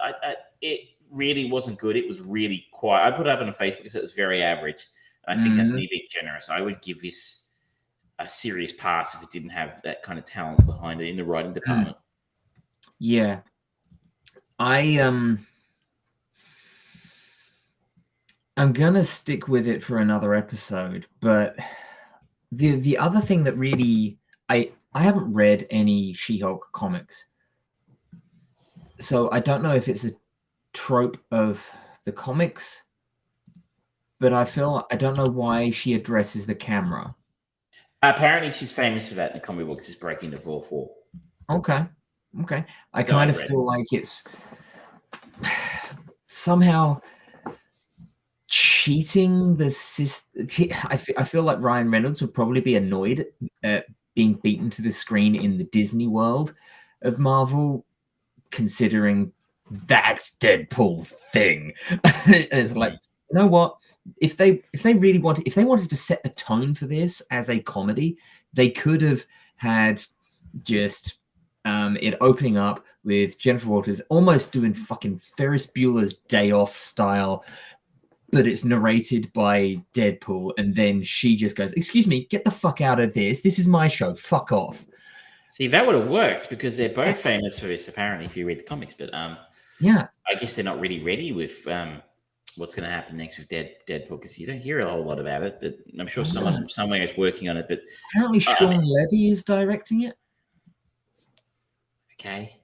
it really wasn't good. It was really quiet. I put it up on Facebook because it was very average. I think that's Mhm. me being generous. I would give this a serious pass if it didn't have that kind of talent behind it in the writing department. Yeah. I'm gonna stick with it for another episode, but the other thing that really I haven't read any She-Hulk comics, so I don't know if it's a trope of the comics, but I don't know why she addresses the camera. Apparently, she's famous for that in the comic books, is breaking the fourth wall. Okay. I So I kind of read. feel like it's somehow cheating the system. I feel like Ryan Reynolds would probably be annoyed at being beaten to the screen in the Disney world of Marvel, considering that's Deadpool's thing. And it's like, you know what? If they wanted to set the tone for this as a comedy, they could have had just it opening up with Jennifer Walters almost doing fucking Ferris Bueller's Day Off style, but it's narrated by Deadpool, and then she just goes, "Excuse me, get the fuck out of this. This is my show. Fuck off." See, that would have worked because they're both famous for this, apparently, if you read the comics. But Yeah. I guess they're not really ready with what's going to happen next with Deadpool because you don't hear a whole lot about it. But I'm sure someone somewhere is working on it. But apparently Sean Levy is directing it. Okay.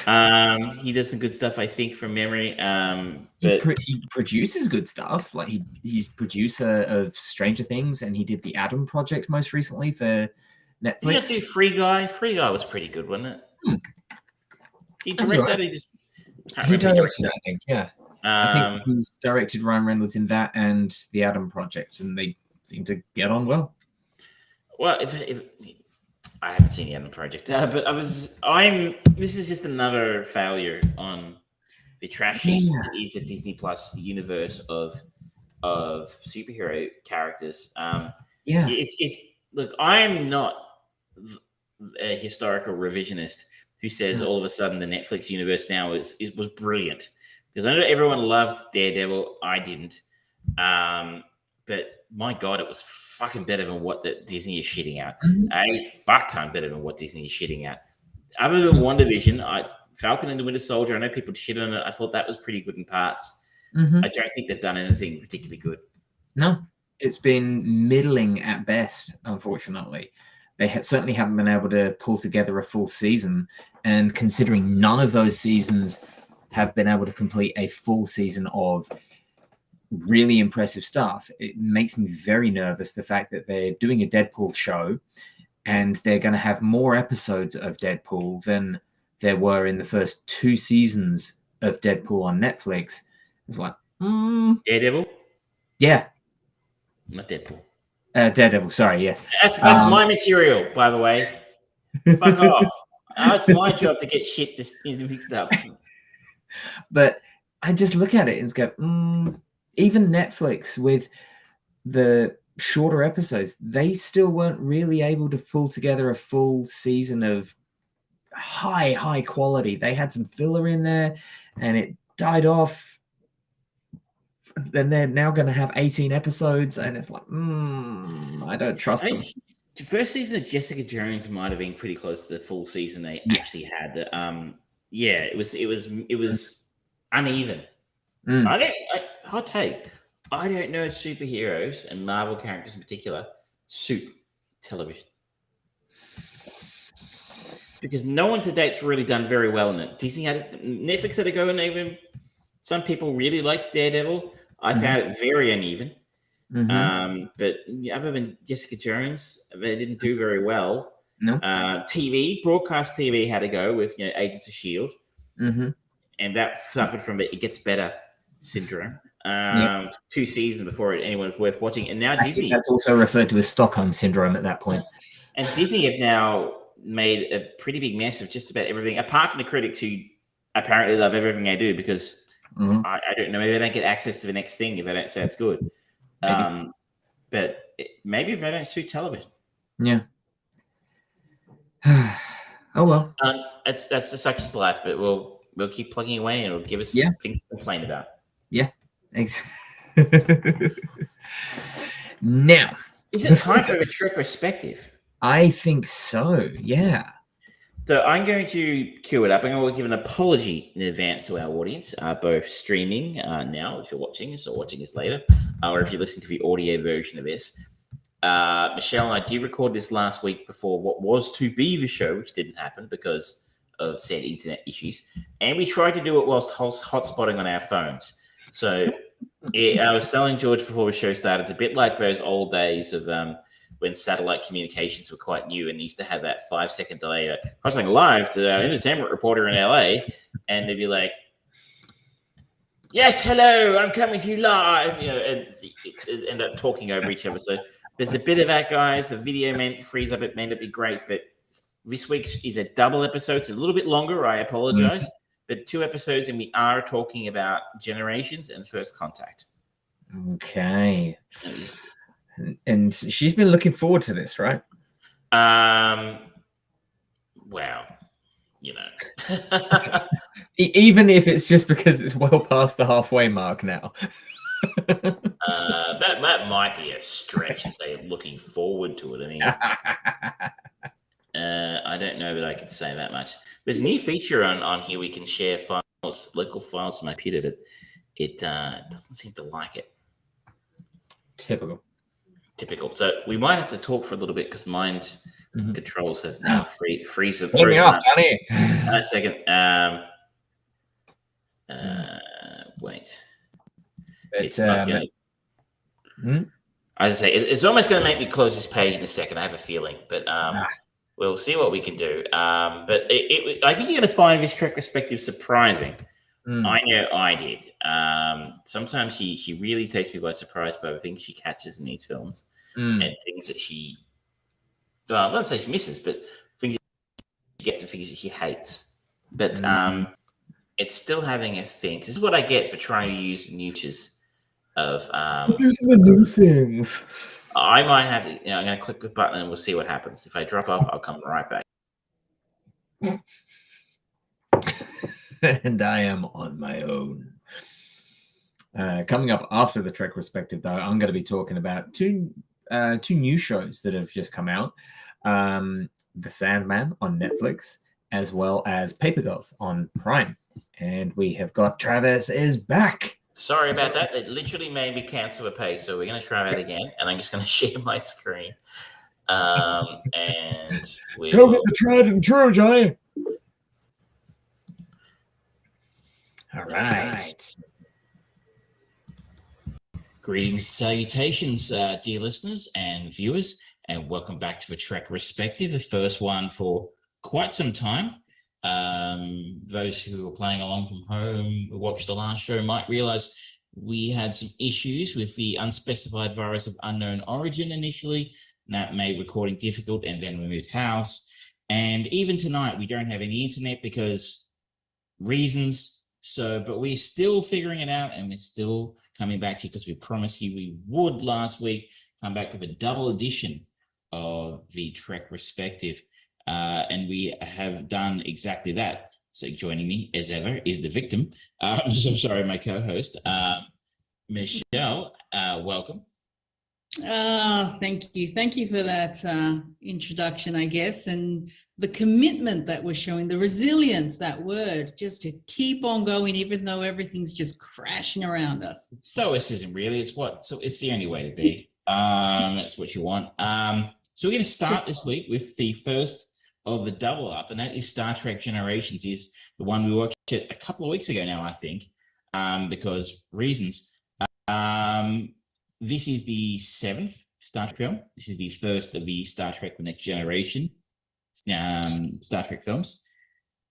Fine. He does some good stuff, I think, from memory. He But produces good stuff. Like he's producer of Stranger Things, and he did the Adam Project most recently for did he do Netflix. Free Guy? Free Guy was pretty good, wasn't it? Did he That was direct alright. that? Or he just He directed it, I think. Yeah, I think Um, he's directed Ryan Reynolds in that and the Adam Project, and they seem to get on well. well, if I haven't seen the Adam Project, but This is just another failure on the trash heap Yeah. that is the Disney Plus universe of superhero characters. Yeah. It's look. I'm not a historical revisionist who says all of a sudden the Netflix universe now was brilliant, because I know everyone loved Daredevil. I didn't, but my God, it was fucking better than what the Disney is shitting out. Mhm. A fuck ton better than what Disney is shitting out. Other than WandaVision, Falcon and the Winter Soldier, I know people shit on it. I thought that was pretty good in parts. Mhm. I don't think they've done anything particularly good. No, it's been middling at best, unfortunately. They certainly haven't been able to pull together a full season, and considering none of those seasons have been able to complete a full season of really impressive stuff, it makes me very nervous, the fact that they're doing a Deadpool show and they're going to have more episodes of Deadpool than there were in the first 2 seasons of Deadpool on Netflix. It's like, Daredevil? Yeah. Not Deadpool. Daredevil, sorry, yes. That's my material, by the way. Fuck off. It's my job to get shit mixed up. But I just look at it and go, even Netflix with the shorter episodes, they still weren't really able to pull together a full season of high quality. They had some filler in there and it died off. Then they're now going to have 18 episodes, and it's like, I don't trust them. The first season of Jessica Jones might have been pretty close to the full season they actually had. It was uneven. Hot take. I don't know superheroes and Marvel characters in particular suit television, because no one to date's really done very well in it. Netflix had to go, and even some people really liked Daredevil. I found it very uneven. But other than Jessica Jones, they didn't do very well. No. Broadcast TV had to go with Agents of Shield, and that suffered from it gets better syndrome. 2 seasons before anyone was worth watching, and now I Disney. think that's also referred to as Stockholm syndrome at that point. And Disney have now made a pretty big mess of just about everything, apart from the critics who apparently love everything they do because I don't know, maybe they don't get access to the next thing if they don't say it's good. Maybe. But maybe if they don't suit television. Yeah. Oh well. That's the such life, but we'll keep plugging away and it'll give us things to complain about. Yeah. Now, is it time for a Trek retrospective? I think so. Yeah. So I'm going to cue it up. I'm going to give an apology in advance to our audience, both streaming now, if you're watching this or watching this later, or if you're listening to the audio version of this. Michelle and I did record this last week before what was to be the show, which didn't happen because of said internet issues. And we tried to do it whilst hotspotting on our phones. So I was telling George before the show started, it's a bit like those old days of when satellite communications were quite new and used to have that 5-second delay. Crossing live to our entertainment reporter in LA, and they'd be like, "Yes, hello, I'm coming to you live," and it end up talking over each other. So there's a bit of that, guys. The video frees up. It may not be great, but this week's is a double episode. It's a little bit longer. I apologize, but 2 episodes, and we are talking about Generations and First Contact. Okay. And she's been looking forward to this, right? Well, even if it's just because it's well past the halfway mark now. That might be a stretch to say looking forward to it. I mean, I don't know that I could say that much. There's a new feature on here. We can share files, local files from my computer, but it doesn't seem to like it. Typical. So we might have to talk for a little bit because mine's controls have now frozen. Let me off, Johnny. A second. Wait. It's not going to. As I say, it's almost going to make me close this page in a second. I have a feeling, but we'll see what we can do. But I think you're going to find this Trek perspective surprising. I know I did. Sometimes she really takes me by surprise by the things she catches in these films and things that she, I won't say she misses, but things she gets and things that she hates. But it's still having a think. This is what I get for trying to use new features of using the new things. I might have to, I'm going to click the button and we'll see what happens. If I drop off, I'll come right back. And I am on my own. Coming up after the Trek Perspective, though, I'm going to be talking about two new shows that have just come out. The Sandman on Netflix, as well as Paper Girls on Prime. And we have got Travis is back. Sorry about that. It literally made me cancel a page, so we're going to try that again. And I'm just going to share my screen. And we go get the tried and true, Johnny. All right. Greetings, salutations, dear listeners and viewers, and welcome back to the Trek Perspective, the first one for quite some time. Those who are playing along from home who watched the last show might realize we had some issues with the unspecified virus of unknown origin initially, and that made recording difficult, and then we moved house. And even tonight, we don't have any internet because reasons. So, but we're still figuring it out, and we're still coming back to you because we promised you we would last week come back with a double edition of the Trek Perspective. And we have done exactly that. So joining me, as ever, is the victim. So sorry, my co-host, Michelle. Welcome. Thank you. Thank you for that introduction, I guess, and the commitment that we're showing, the resilience, that word, just to keep on going, even though everything's just crashing around us. Stoicism, really. It's the only way to be. That's what you want. So we're going to start this week with the first of the double up, and that is Star Trek Generations, is the one we watched it a couple of weeks ago now, I think, because reasons. this is the 7th Star Trek film. This is the first of the Star Trek: The Next Generation Star Trek films.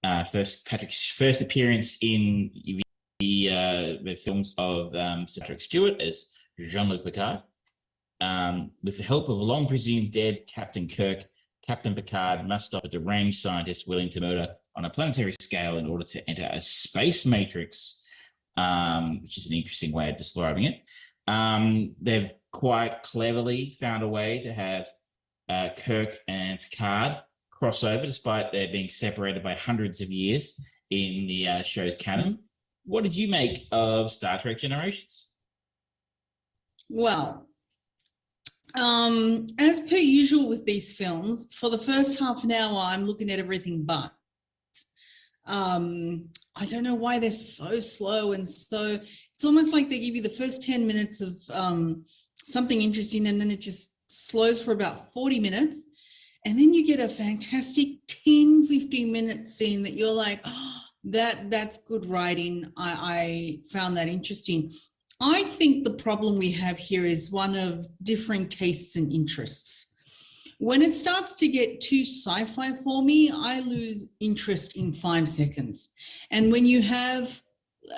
Patrick's first appearance in the films of Sir Patrick Stewart as Jean-Luc Picard. With the help of a long presumed dead Captain Kirk, Captain Picard must stop a deranged scientist willing to murder on a planetary scale in order to enter a space matrix, which is an interesting way of describing it. They've quite cleverly found a way to have Kirk and Picard cross over, despite their being separated by hundreds of years in the show's canon. What did you make of Star Trek Generations? Well, as per usual with these films, for the first half an hour, I'm looking at everything but. I don't know why they're so slow and so, it's almost like they give you the first 10 minutes of something interesting and then it just slows for about 40 minutes. And then you get a fantastic 10, 15 minute scene that you're like, oh, that's good writing. I found that interesting. I think the problem we have here is one of differing tastes and interests. When it starts to get too sci-fi for me, I lose interest in 5 seconds. And when you have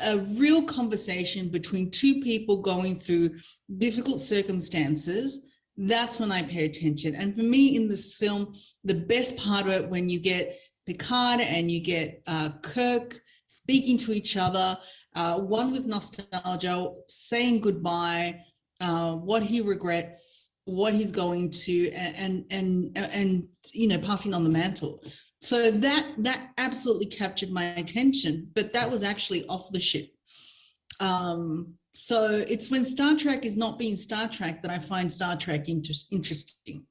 a real conversation between two people going through difficult circumstances, that's when I pay attention. And for me in this film, the best part of it, when you get Picard and you get Kirk speaking to each other, one with nostalgia, saying goodbye, what he regrets, what he's going to, and you know, passing on the mantle. So that absolutely captured my attention, but that was actually off the ship. So it's when Star Trek is not being Star Trek that I find Star Trek interesting.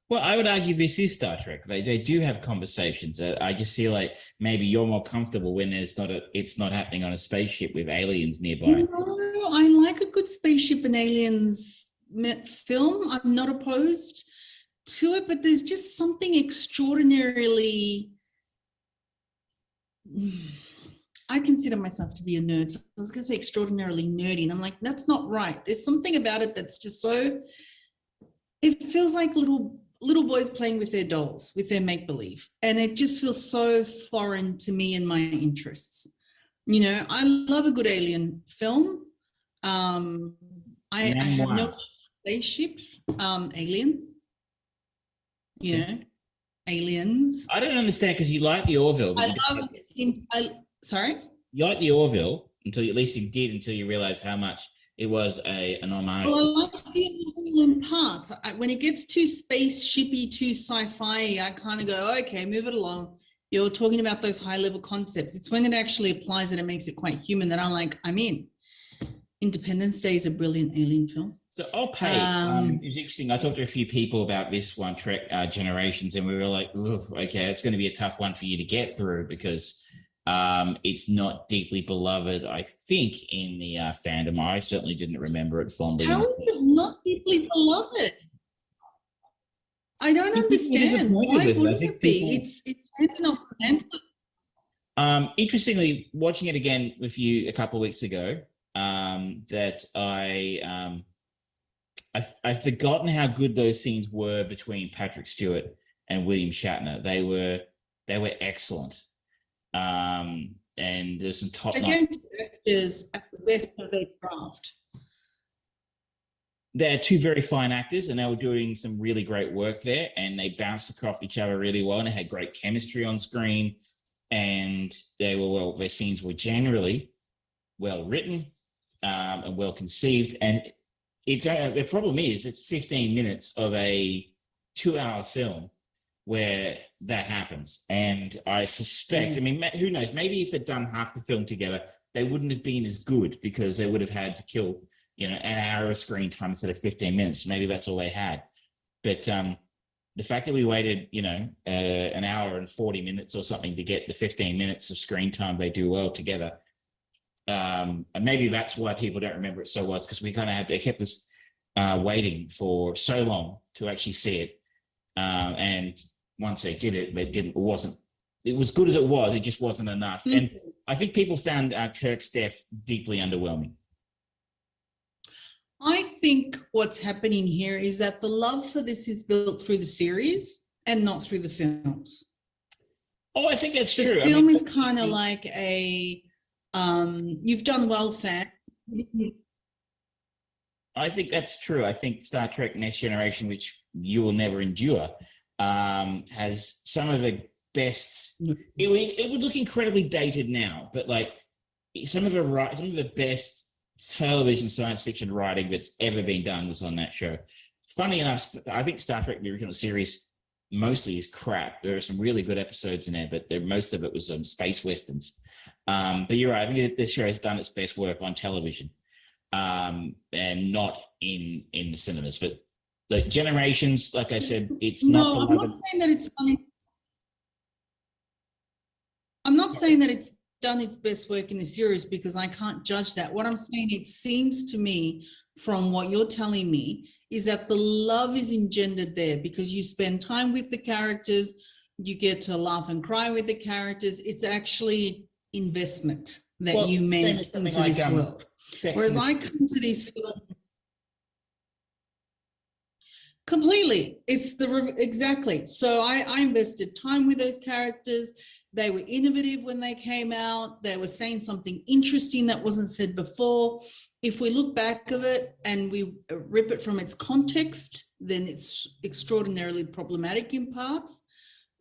Well, I would argue this is Star Trek. They do have conversations. I just feel like maybe you're more comfortable when it's not happening on a spaceship with aliens nearby. No, I like a good spaceship and aliens film. I'm not opposed to it, but there's just something extraordinarily. I consider myself to be a nerd, so I was going to say extraordinarily nerdy, and I'm like, that's not right. There's something about it that's just so. It feels like little boys playing with their dolls, with their make-believe. And it just feels so foreign to me and my interests. You know, I love a good alien film. I have no spaceship, alien, you know, aliens. I don't understand because you like the Orville. Sorry? You like the Orville until you realize how much it was an homage. Well, I like the alien parts. When it gets too spaceshipy, too sci-fi, I kind of go, okay, move it along. You're talking about those high-level concepts. It's when it actually applies and it makes it quite human that I'm like, I'm in. Independence Day is a brilliant alien film. So I'll pay. It's interesting. I talked to a few people about this one, Trek Generations, and we were like, okay, it's going to be a tough one for you to get through because it's not deeply beloved, I think, in the fandom. I certainly didn't remember it fondly. How is it not deeply beloved? I don't understand. Why wouldn't it be? It's handing off the mantle. Interestingly, watching it again with you a couple of weeks ago, that I've forgotten how good those scenes were between Patrick Stewart and William Shatner. They were excellent. And there's some top actors at the best of their craft. They're two very fine actors, and they were doing some really great work there. And they bounced off each other really well, and they had great chemistry on screen. And their scenes were generally well written and well conceived. And the problem is, it's 15 minutes of a 2-hour film where that happens. And I suspect, I mean, who knows, maybe if they'd done half the film together, they wouldn't have been as good because they would have had to kill, an hour of screen time instead of 15 minutes. Maybe that's all they had. But the fact that we waited, an hour and 40 minutes or something to get the 15 minutes of screen time they do well together. And maybe that's why people don't remember it so well. It's because they kept us waiting for so long to actually see it. And once they did it, it was good as it was. It just wasn't enough. Mm-hmm. And I think people found Kirk's death deeply underwhelming. I think what's happening here is that the love for this is built through the series and not through the films. Oh, I think that's The true. film is kind of like a, you've done well, fans. I think that's true. I think Star Trek Next Generation, which you will never endure, has some of the best. It would look incredibly dated now, but like some of the best television science fiction writing that's ever been done was on that show. Funny enough, I think Star Trek the original series mostly is crap. There are some really good episodes in there, but most of it was space westerns. But you're right. I think this show has done its best work on television, and not in the cinemas. But the Generations, like I said, it's not. No, I'm not saying that it's done. I'm not saying that it's done its best work in the series, because I can't judge that. What I'm saying, it seems to me from what you're telling me is that the love is engendered there because you spend time with the characters, you get to laugh and cry with the characters. It's actually investment that you make into this world. Whereas I come to these films completely. It's exactly. So I invested time with those characters. They were innovative when they came out. They were saying something interesting that wasn't said before. If we look back of it and we rip it from its context, then it's extraordinarily problematic in parts,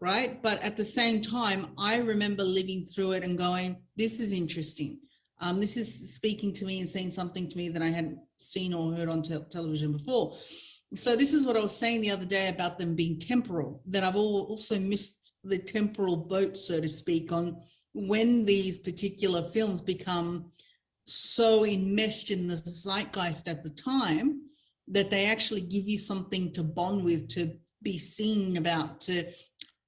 right? But at the same time, I remember living through it and going, this is interesting. This is speaking to me and saying something to me that I hadn't seen or heard on television before. So this is what I was saying the other day about them being temporal, that I've also missed the temporal boat, so to speak, on when these particular films become so enmeshed in the zeitgeist at the time that they actually give you something to bond with, to be seen about, to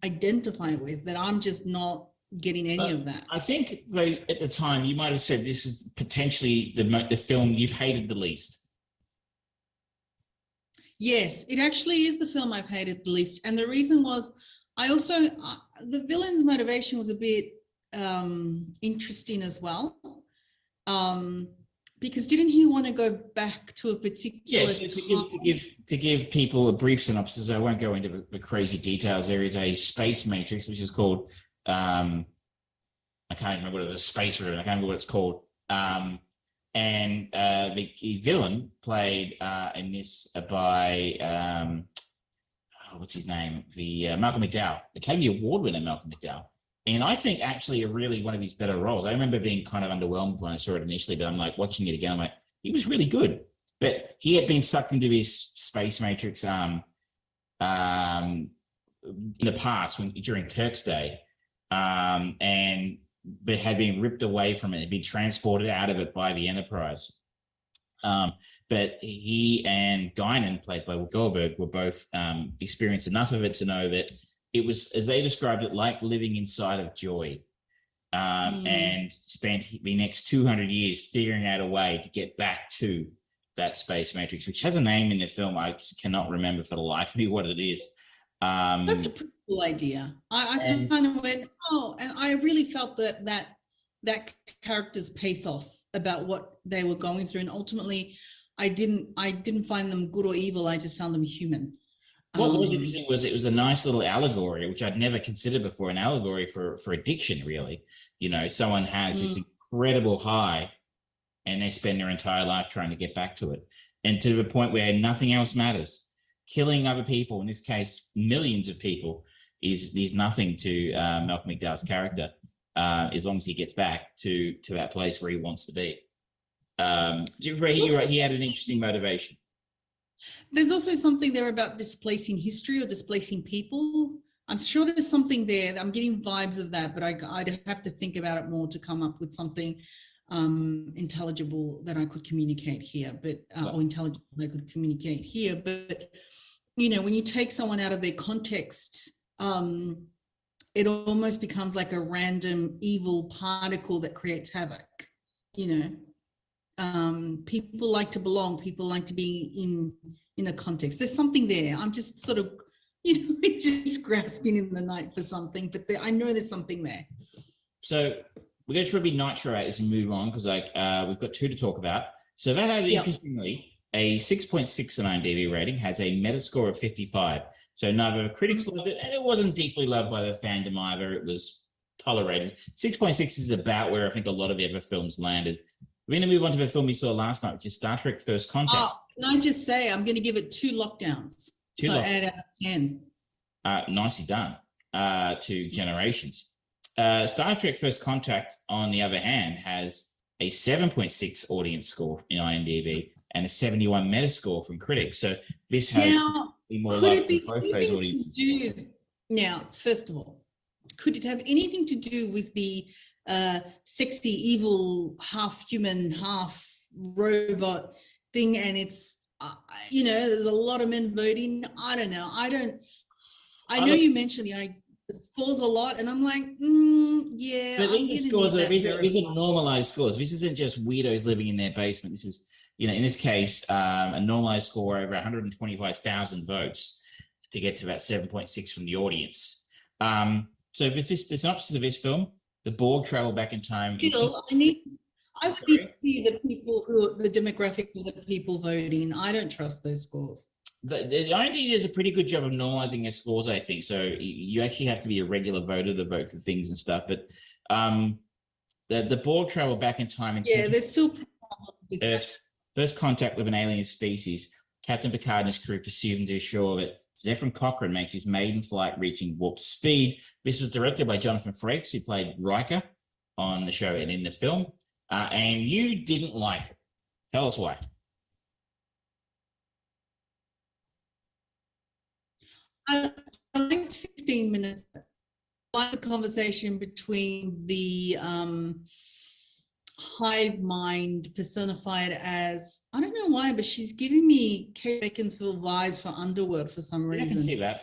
identify with, that I'm just not getting any of that. I think at the time you might have said this is potentially the film you've hated the least. Yes, it actually is the film I've hated the least. And the reason was the villain's motivation was a bit interesting as well. Because didn't he want to go back to a particular to give people a brief synopsis, I won't go into the crazy details. There is a space matrix which is called I can't remember what it is, space room. I can't remember what it's called. And the villain played in this by what's his name? The Malcolm McDowell, Academy Award winner Malcolm McDowell. And I think actually really one of his better roles. I remember being kind of underwhelmed when I saw it initially, but I'm like watching it again. I'm like, he was really good. But he had been sucked into his space matrix in the past during Kirk's day, but had been ripped away from it, had been transported out of it by the Enterprise. But he and Guinan, played by Goldberg, were both experienced enough of it to know that it was, as they described it, like living inside of joy, and spent the next 200 years figuring out a way to get back to that space matrix, which has a name in the film. I just cannot remember for the life of me what it is. That's a pretty cool idea. I kind of went, oh, and I really felt that character's pathos about what they were going through, and ultimately, I didn't find them good or evil. I just found them human. What was interesting was it was a nice little allegory, which I'd never considered before, an allegory for addiction, really. You know, someone has this incredible high and they spend their entire life trying to get back to it. And to the point where nothing else matters. Killing other people, in this case, millions of people, is nothing to Malcolm McDowell's character, as long as he gets back to that place where he wants to be. He had an interesting motivation. There's also something there about displacing history or displacing people. I'm sure there's something there. I'm getting vibes of that, but I'd have to think about it more to come up with something intelligible that I could communicate here, or intelligible that I could communicate here. But, you know, when you take someone out of their context, it almost becomes like a random evil particle that creates havoc, you know. People like to belong, people like to be in a context. There's something there. I'm just sort of, you know, just grasping in the night for something, but I know there's something there. So we're going to try to be nitro as we move on, because we've got two to talk about. So that had interestingly, a 6.6 on IMDb rating, has a Metascore of 55. So neither the critics loved it, and it wasn't deeply loved by the fandom either. It was tolerated. 6.6 is about where I think a lot of the other films landed. We're going to move on to the film we saw last night, which is Star Trek First Contact. Can I just say, I'm going to give it 2 lockdowns. 8 out of 10. Nicely done. 2 generations. Star Trek First Contact, on the other hand, has a 7.6 audience score in IMDb and a 71 Metascore from critics. So this has more love from both those audiences. Now, first of all, could it have anything to do with the sexy, evil, half human, half robot thing? And it's, there's a lot of men voting. I don't know. I know you mentioned the scores a lot, and I'm like, yeah. But these scores these are normalized scores. This isn't just weirdos living in their basement. This is, in this case, a normalized score over 125,000 votes to get to about 7.6 from the audience. So the synopsis of this film: the Borg travel back in time. I need to see the demographic of the people voting. I don't trust those scores. The IMDb does a pretty good job of normalizing their scores, I think. So you actually have to be a regular voter to vote for things and stuff. But the Borg travel back in time. There's still Earth's first contact with an alien species. Captain Picard and his crew pursue them to ensure that Zefram Cochrane makes his maiden flight, reaching warp speed. This was directed by Jonathan Frakes, who played Riker on the show and in the film. And you didn't like it. Tell us why. I liked 15 minutes. I like the conversation between the hive mind personified as, I don't know why, but she's giving me Kate Beckinsale vibes for Underworld for some reason. I can see that.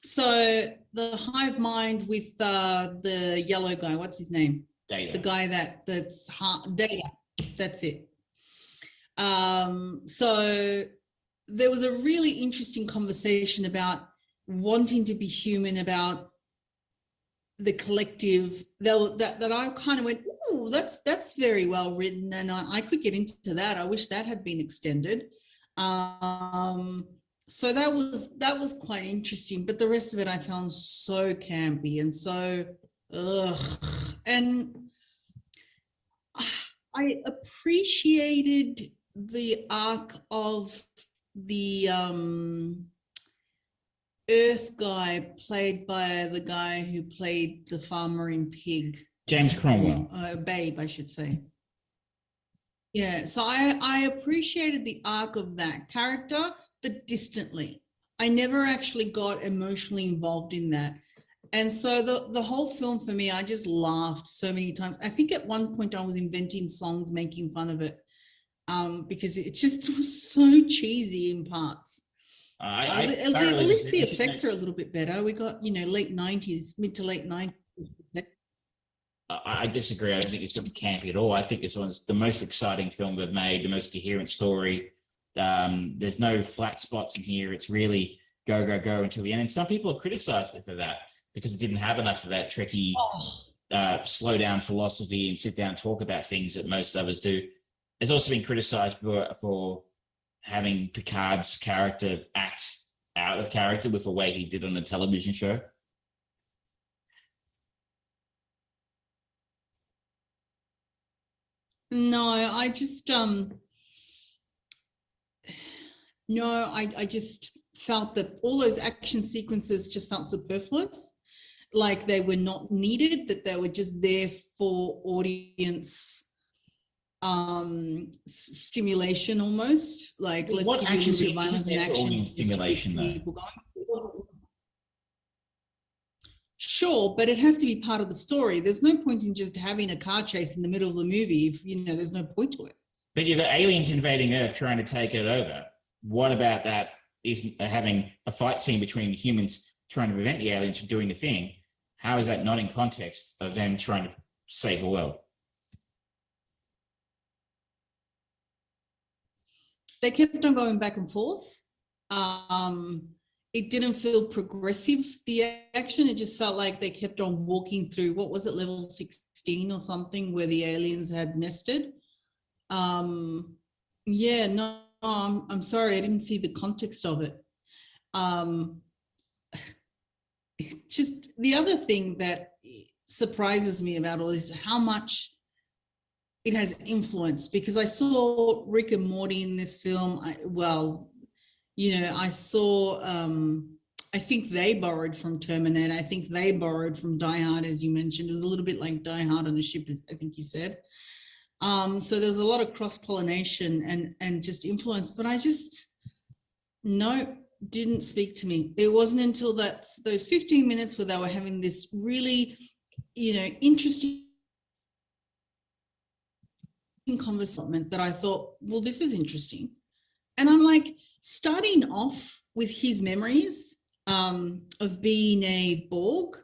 So the hive mind with the yellow guy, what's his name? Data. The guy that's Data. That's it. So there was a really interesting conversation about wanting to be human, about the collective, that I kind of went, oh, that's very well written, and I could get into that. I wish that had been extended. So that was quite interesting, but the rest of it I found so campy and so and I appreciated the arc of the Earth guy, played by the guy who played the farmer in Pig. James Cromwell. Babe, I should say. Yeah, so I appreciated the arc of that character, but distantly. I never actually got emotionally involved in that. And so the whole film for me, I just laughed so many times. I think at one point I was inventing songs making fun of it, because it just was so cheesy in parts. At least the effects are a little bit better. We got, late 90s, mid to late 90s. I disagree. I don't think this one's campy at all. I think this one's the most exciting film they've made, the most coherent story. There's no flat spots in here. It's really go until the end. And some people have criticized it for that because it didn't have enough of that tricky slow down philosophy and sit down and talk about things that most others do. It's also been criticized for having Picard's character act out of character with the way he did on a television show. No, I just I just felt that all those action sequences just felt superfluous, like they were not needed, that they were just there for audience stimulation almost, like let's what give action you a little bit of violence and action stimulation though? Sure, but it has to be part of the story. There's no point in just having a car chase in the middle of the movie if there's no point to it. But you've got aliens invading Earth trying to take it over. What about that is having a fight scene between humans trying to prevent the aliens from doing the thing? How is that not in context of them trying to save the world? They kept on going back and forth. It didn't feel progressive, the action. It just felt like they kept on walking through, what was it, level 16 or something, where the aliens had nested. Yeah, no, I'm sorry, I didn't see the context of it. Just the other thing that surprises me about all this is how much it has influence, because I saw Rick and Morty in this film. I saw, I think they borrowed from Terminator. I think they borrowed from Die Hard, as you mentioned. It was a little bit like Die Hard on a ship, I think you said. So there's a lot of cross-pollination and just influence, but no, didn't speak to me. It wasn't until those 15 minutes where they were having this really, interesting conversation that I thought, well, this is interesting. And I'm like, starting off with his memories of being a Borg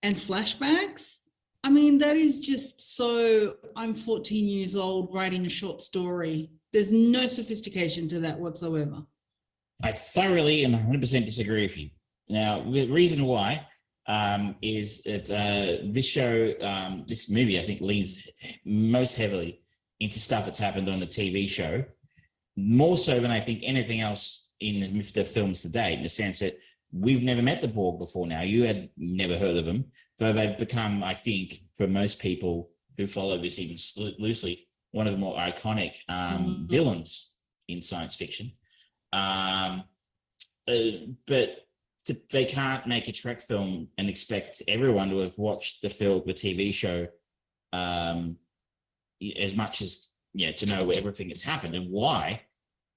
and flashbacks. I mean, that is just so, I'm 14 years old writing a short story. There's no sophistication to that whatsoever. I thoroughly and 100% disagree with you. Now, the reason why is that this movie, I think, leans most heavily into stuff that's happened on the TV show, more so than I think anything else in the films to date, in the sense that we've never met the Borg before now. You had never heard of them, though they've become, I think, for most people who follow this even loosely, one of the more iconic villains in science fiction. But they can't make a Trek film and expect everyone to have watched the TV show as much as to know everything that's happened and why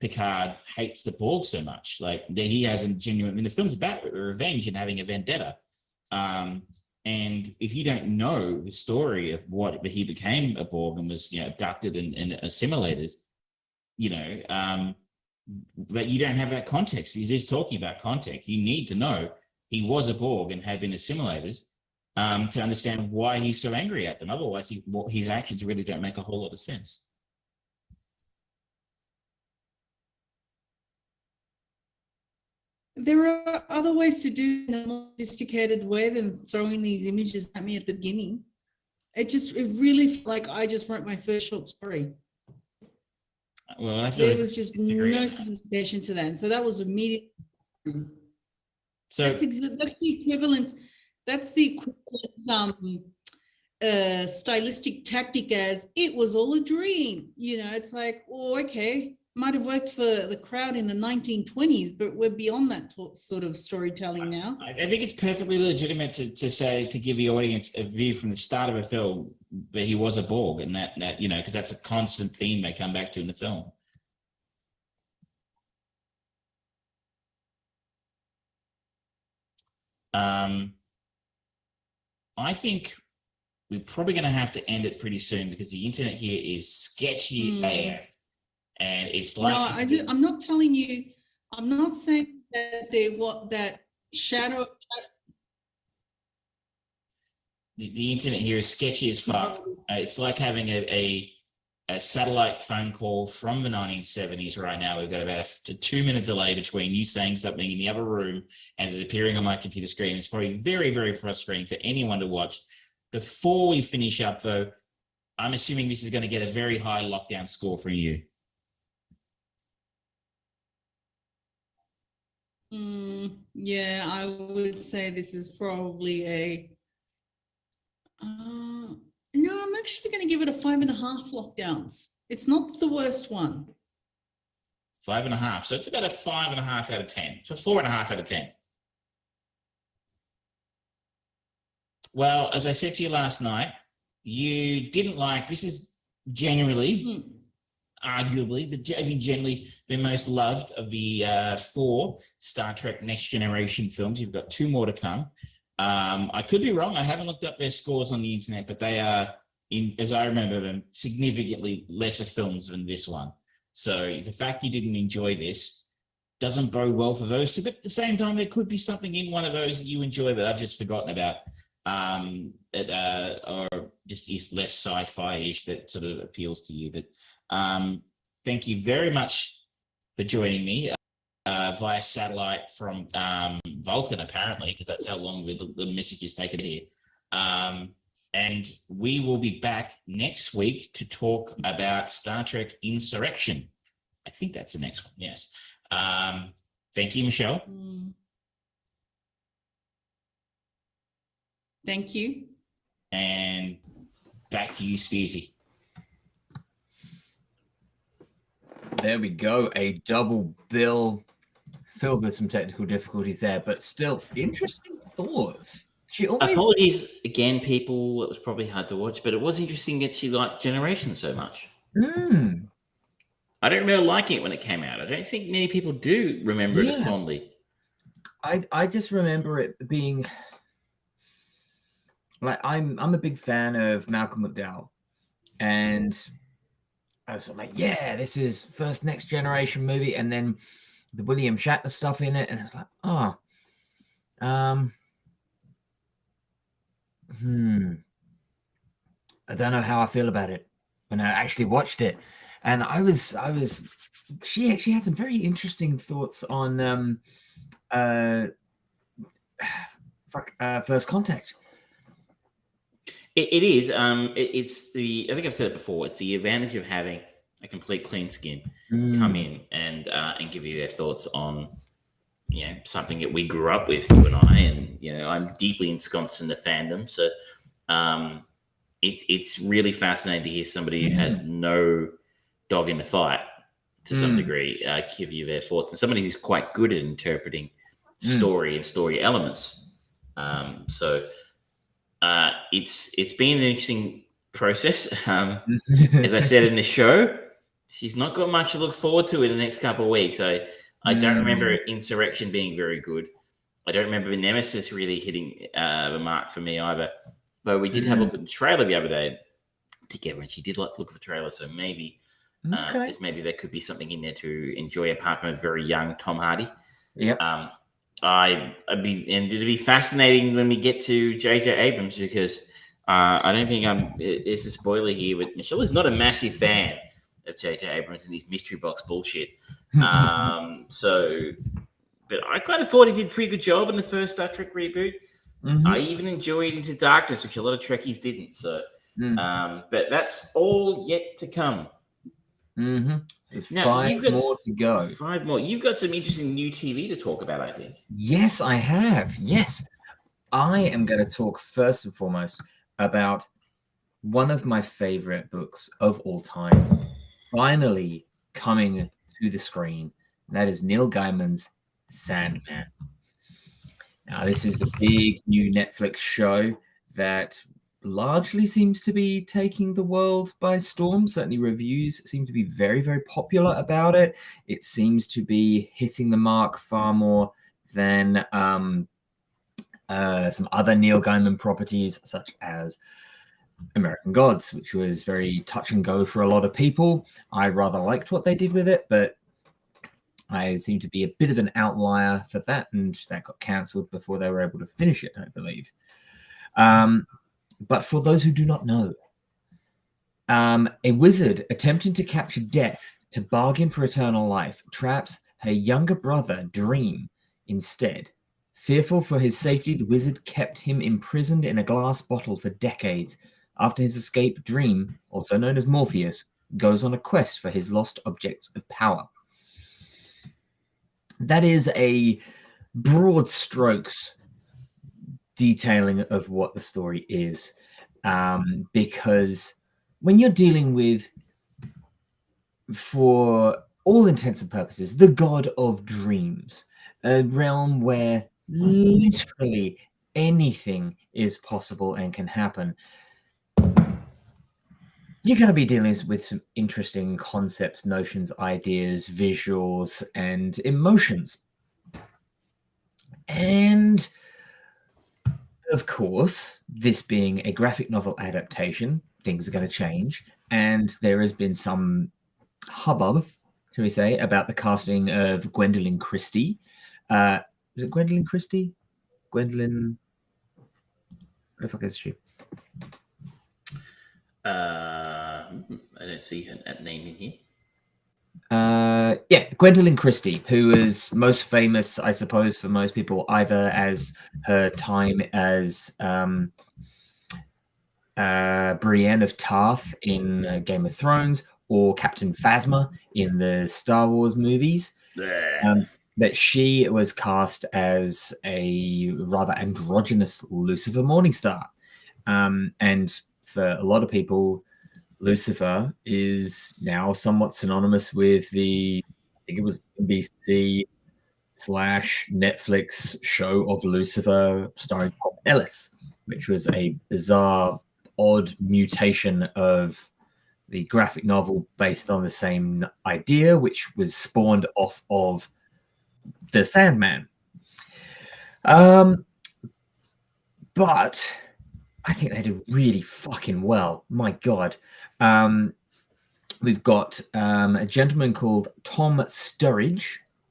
Picard hates the Borg so much. Like, that he has a genuine. I mean, the film's about revenge and having a vendetta. And if you don't know the story of what he became a Borg and was abducted and assimilated, but you don't have that context. He's just talking about context. You need to know he was a Borg and had been assimilated to understand why he's so angry at them. Otherwise, his actions really don't make a whole lot of sense. There are other ways to do it in a more sophisticated way than throwing these images at me at the beginning. It really felt like I just wrote my first short story. Well, there was just no sophistication to that. And so that was immediate. So that's the equivalent. That's the equivalent stylistic tactic as it was all a dream. It's like, oh, okay, might have worked for the crowd in the 1920s, but we're beyond that sort of storytelling now. I think it's perfectly legitimate to give the audience a view from the start of a film that he was a Borg, and that because that's a constant theme they come back to in the film. I think we're probably going to have to end it pretty soon because the internet here is sketchy AF. And it's like, no, I'm not telling you. I'm not saying that that shadow. The internet here is sketchy as fuck. It's like having a satellite phone call from the 1970s right now. We've got about a 2-minute delay between you saying something in the other room and it appearing on my computer screen. It's probably very, very frustrating for anyone to watch. Before we finish up, though, I'm assuming this is going to get a very high lockdown score from you. Yeah, I would say this is probably a. No, I'm actually going to give it a 5.5 lockdowns. It's not the worst one. 5.5. So it's about a 5.5 out of 10. So 4.5 out of 10. Well, as I said to you last night, you didn't like. This is generally. Arguably, but I think generally the most loved of the 4 Star Trek Next Generation films. You've got 2 more to come. I could be wrong. I haven't looked up their scores on the internet, but they are, as I remember them, significantly lesser films than this one. So the fact you didn't enjoy this doesn't bode well for those 2. But at the same time, there could be something in one of those that you enjoy that I've just forgotten about, or just is less sci-fi-ish that sort of appeals to you. But thank you very much for joining me via satellite from Vulcan, apparently, because that's how long the message is taken here. And we will be back next week to talk about Star Trek Insurrection. I think that's the next one. Yes. Thank you, Michelle. Thank you. And back to you, Spearsy. There we go. A double bill filled with some technical difficulties there, but still interesting thoughts. Apologies again, people. It was probably hard to watch, but it was interesting that she liked Generation so much. I don't remember liking it when it came out. I don't think many people do remember it as fondly. I just remember it being like I'm a big fan of Malcolm McDowell, and I was like, yeah, this is first Next Generation movie, and then the William Shatner stuff in it, and it's like, I don't know how I feel about it when I actually watched it, and she had some very interesting thoughts on First Contact. It is. It's the. I think I've said it before. It's the advantage of having a complete clean skin come in and give you their thoughts on, something that we grew up with, you and I, and I'm deeply ensconced in the fandom. So, it's really fascinating to hear somebody who has no dog in the fight to some degree give you their thoughts, and somebody who's quite good at interpreting story and story elements. It's been an interesting process. As I said in the show, she's not got much to look forward to in the next couple of weeks. I don't remember Insurrection being very good. I don't remember Nemesis really hitting the mark for me either. But we did have a look at the trailer the other day together, and she did like to look at the trailer. So maybe, just maybe there could be something in there to enjoy apart from a very young Tom Hardy. Yep. It'd be fascinating when we get to J.J. Abrams, because I don't think it's a spoiler here, but Michelle is not a massive fan of J.J. Abrams and his mystery box bullshit. But I kind of thought he did a pretty good job in the first Star Trek reboot. I even enjoyed Into Darkness, which a lot of Trekkies didn't. So, but that's all yet to come. There's five more to go. 5 more. You've got some interesting new TV to talk about, I think. Yes, I have. Yes. I am going to talk first and foremost about one of my favorite books of all time finally coming to the screen. And that is Neil Gaiman's Sandman. Now, this is the big new Netflix show that largely seems to be taking the world by storm. Certainly reviews seem to be very, very popular about it. It seems to be hitting the mark far more than some other Neil Gaiman properties, such as American Gods, which was very touch and go for a lot of people. I rather liked what they did with it, but I seem to be a bit of an outlier for that, and that got cancelled before they were able to finish it, I believe. But for those who do not know, a wizard attempting to capture death to bargain for eternal life traps her younger brother, Dream, instead. Fearful for his safety, the wizard kept him imprisoned in a glass bottle for decades. After his escape, Dream, also known as Morpheus, goes on a quest for his lost objects of power. That is a broad strokes detailing of what the story is, because when you're dealing with, for all intents and purposes, the god of dreams, a realm where literally anything is possible and can happen, you're going to be dealing with some interesting concepts, notions, ideas, visuals, and emotions. And of course, this being a graphic novel adaptation, things are going to change. And there has been some hubbub, shall we say, about the casting of Gwendolyn Christie. Is it Gwendolyn Christie? Gwendolyn... Where the fuck is she? I don't see her name in here. Gwendolyn Christie, who is most famous, I suppose, for most people, either as her time as Brienne of Tarth in Game of Thrones, or Captain Phasma in the Star Wars movies. That she was cast as a rather androgynous Lucifer Morningstar. And for a lot of people, Lucifer is now somewhat synonymous with I think it was NBC / Netflix show of Lucifer starring Tom Ellis, which was a bizarre, odd mutation of the graphic novel based on the same idea, which was spawned off of The Sandman. But I think they did really fucking well. My God. We've got a gentleman called Tom Sturridge,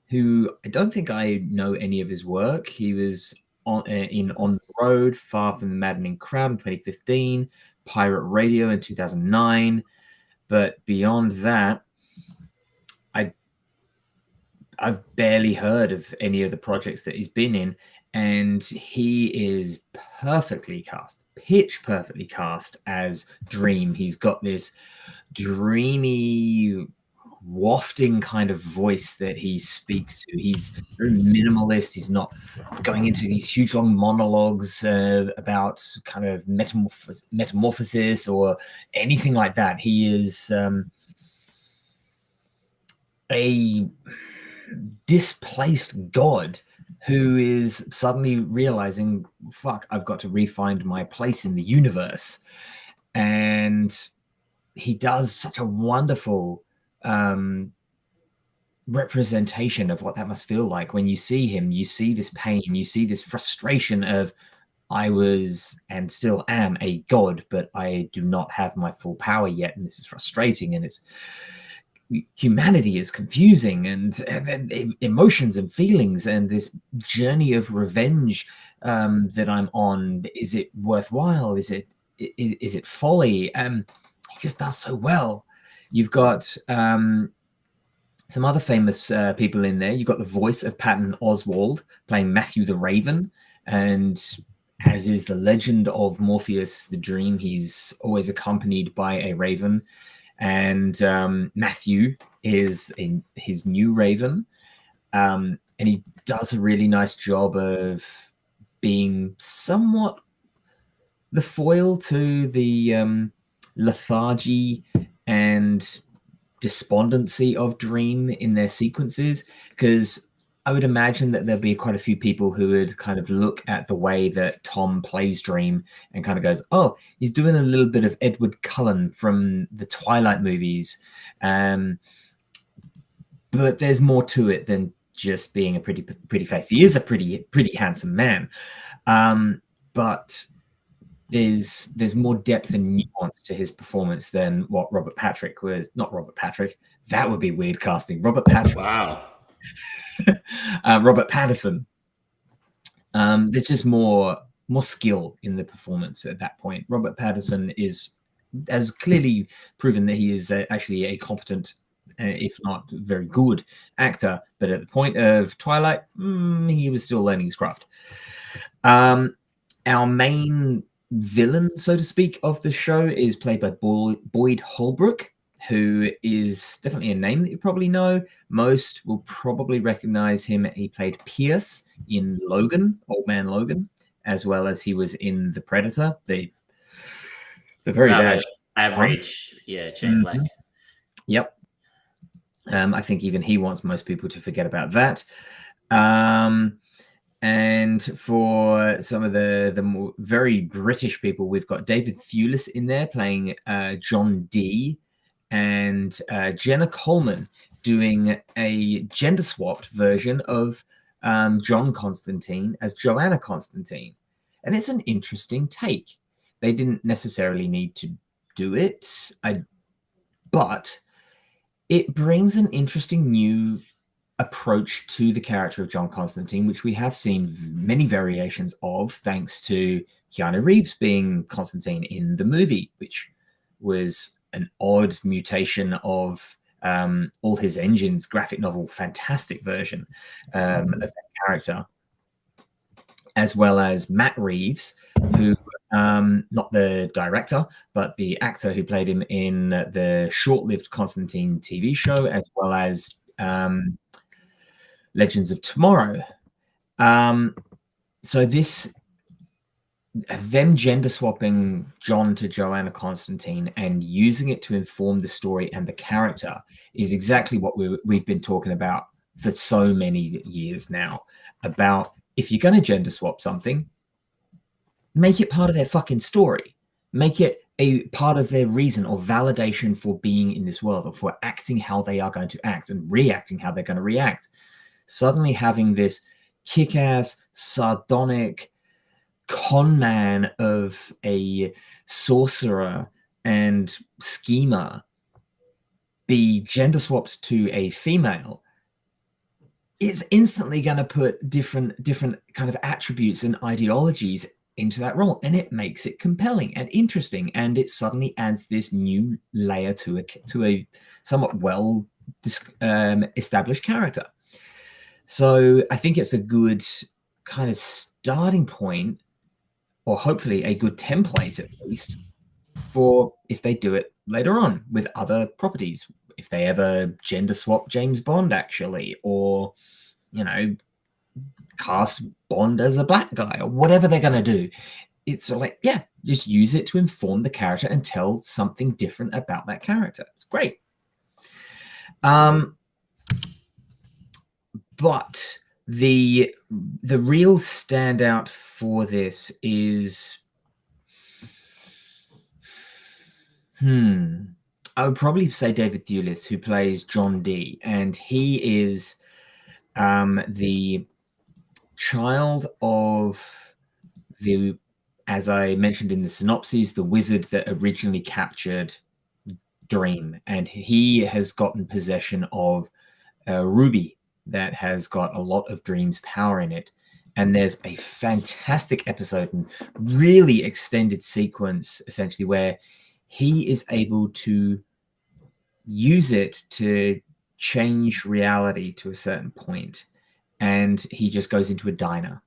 who I don't think I know any of his work. He was On the Road, Far from the Maddening Crowd in 2015, Pirate Radio in 2009. But beyond that, I've barely heard of any of the projects that he's been in, and he is perfectly cast, pitch perfectly cast as Dream. He's got this dreamy, wafting kind of voice that he speaks to. He's very minimalist. He's not going into these huge long monologues about kind of metamorphosis or anything like that. He is a displaced god who is suddenly realizing, fuck, I've got to re-find my place in the universe. And he does such a wonderful representation of what that must feel like. When you see him, you see this pain, you see this frustration of, I was and still am a god, but I do not have my full power yet, and this is frustrating, and humanity is confusing, and emotions and feelings, and this journey of revenge that I'm on, is it worthwhile? Is it folly? He just does so well. You've got some other famous people in there. You've got the voice of Patton Oswalt playing Matthew the Raven, and as is the legend of Morpheus the Dream, he's always accompanied by a raven. And Matthew is his new raven. And he does a really nice job of being somewhat the foil to the lethargy and despondency of Dream in their sequences. Because I would imagine that there'll be quite a few people who would kind of look at the way that Tom plays Dream and kind of goes, oh, he's doing a little bit of Edward Cullen from the Twilight movies. But there's more to it than just being a pretty face. He is a pretty handsome man. But there's more depth and nuance to his performance than what Robert Patrick was. Not Robert Patrick. That would be weird casting. Robert Patrick. Wow. Robert Pattinson. There's just more skill in the performance at that point. Robert Pattinson has clearly proven that he is actually a competent, if not very good, actor. But at the point of Twilight, he was still learning his craft. Our main villain, so to speak, of the show is played by Boyd Holbrook, who is definitely a name that you probably know. Most will probably recognize him. He played Pierce in Logan, Old Man Logan, as well as he was in The Predator, the very bad average, Shane Black. Yep. I think even he wants most people to forget about that. And for some of the more very British people, we've got David Thewlis in there playing John Dee, and Jenna Coleman doing a gender-swapped version of John Constantine as Joanna Constantine. And it's an interesting take. They didn't necessarily need to do it, but it brings an interesting new approach to the character of John Constantine, which we have seen many variations of, thanks to Keanu Reeves being Constantine in the movie, which was an odd mutation of All His Engines graphic novel, fantastic version of that character, as well as Matt Reeves, who not the director, but the actor who played him in the short-lived Constantine TV show, as well as Legends of Tomorrow. So them gender swapping John to Joanna Constantine and using it to inform the story and the character is exactly what we've been talking about for so many years now. About if you're going to gender swap something, make it part of their fucking story. Make it a part of their reason or validation for being in this world, or for acting how they are going to act and reacting how they're going to react. Suddenly having this kick-ass, sardonic con man of a sorcerer and schemer be gender swapped to a female is instantly going to put different kind of attributes and ideologies into that role, and it makes it compelling and interesting, and it suddenly adds this new layer to a somewhat well established character. So I think it's a good kind of starting point, or hopefully a good template at least, for if they do it later on with other properties. If they ever gender swap James Bond, actually, or, you know, cast Bond as a black guy, or whatever they're going to do. It's like, yeah, just use it to inform the character and tell something different about that character. It's great. But the real standout for this is, I would probably say David Thewlis, who plays John Dee, and he is the child of the, as I mentioned in the synopsis, the wizard that originally captured Dream, and he has gotten possession of a ruby that has got a lot of Dream's power in it. And there's a fantastic episode and really extended sequence, essentially, where he is able to use it to change reality to a certain point. And he just goes into a diner,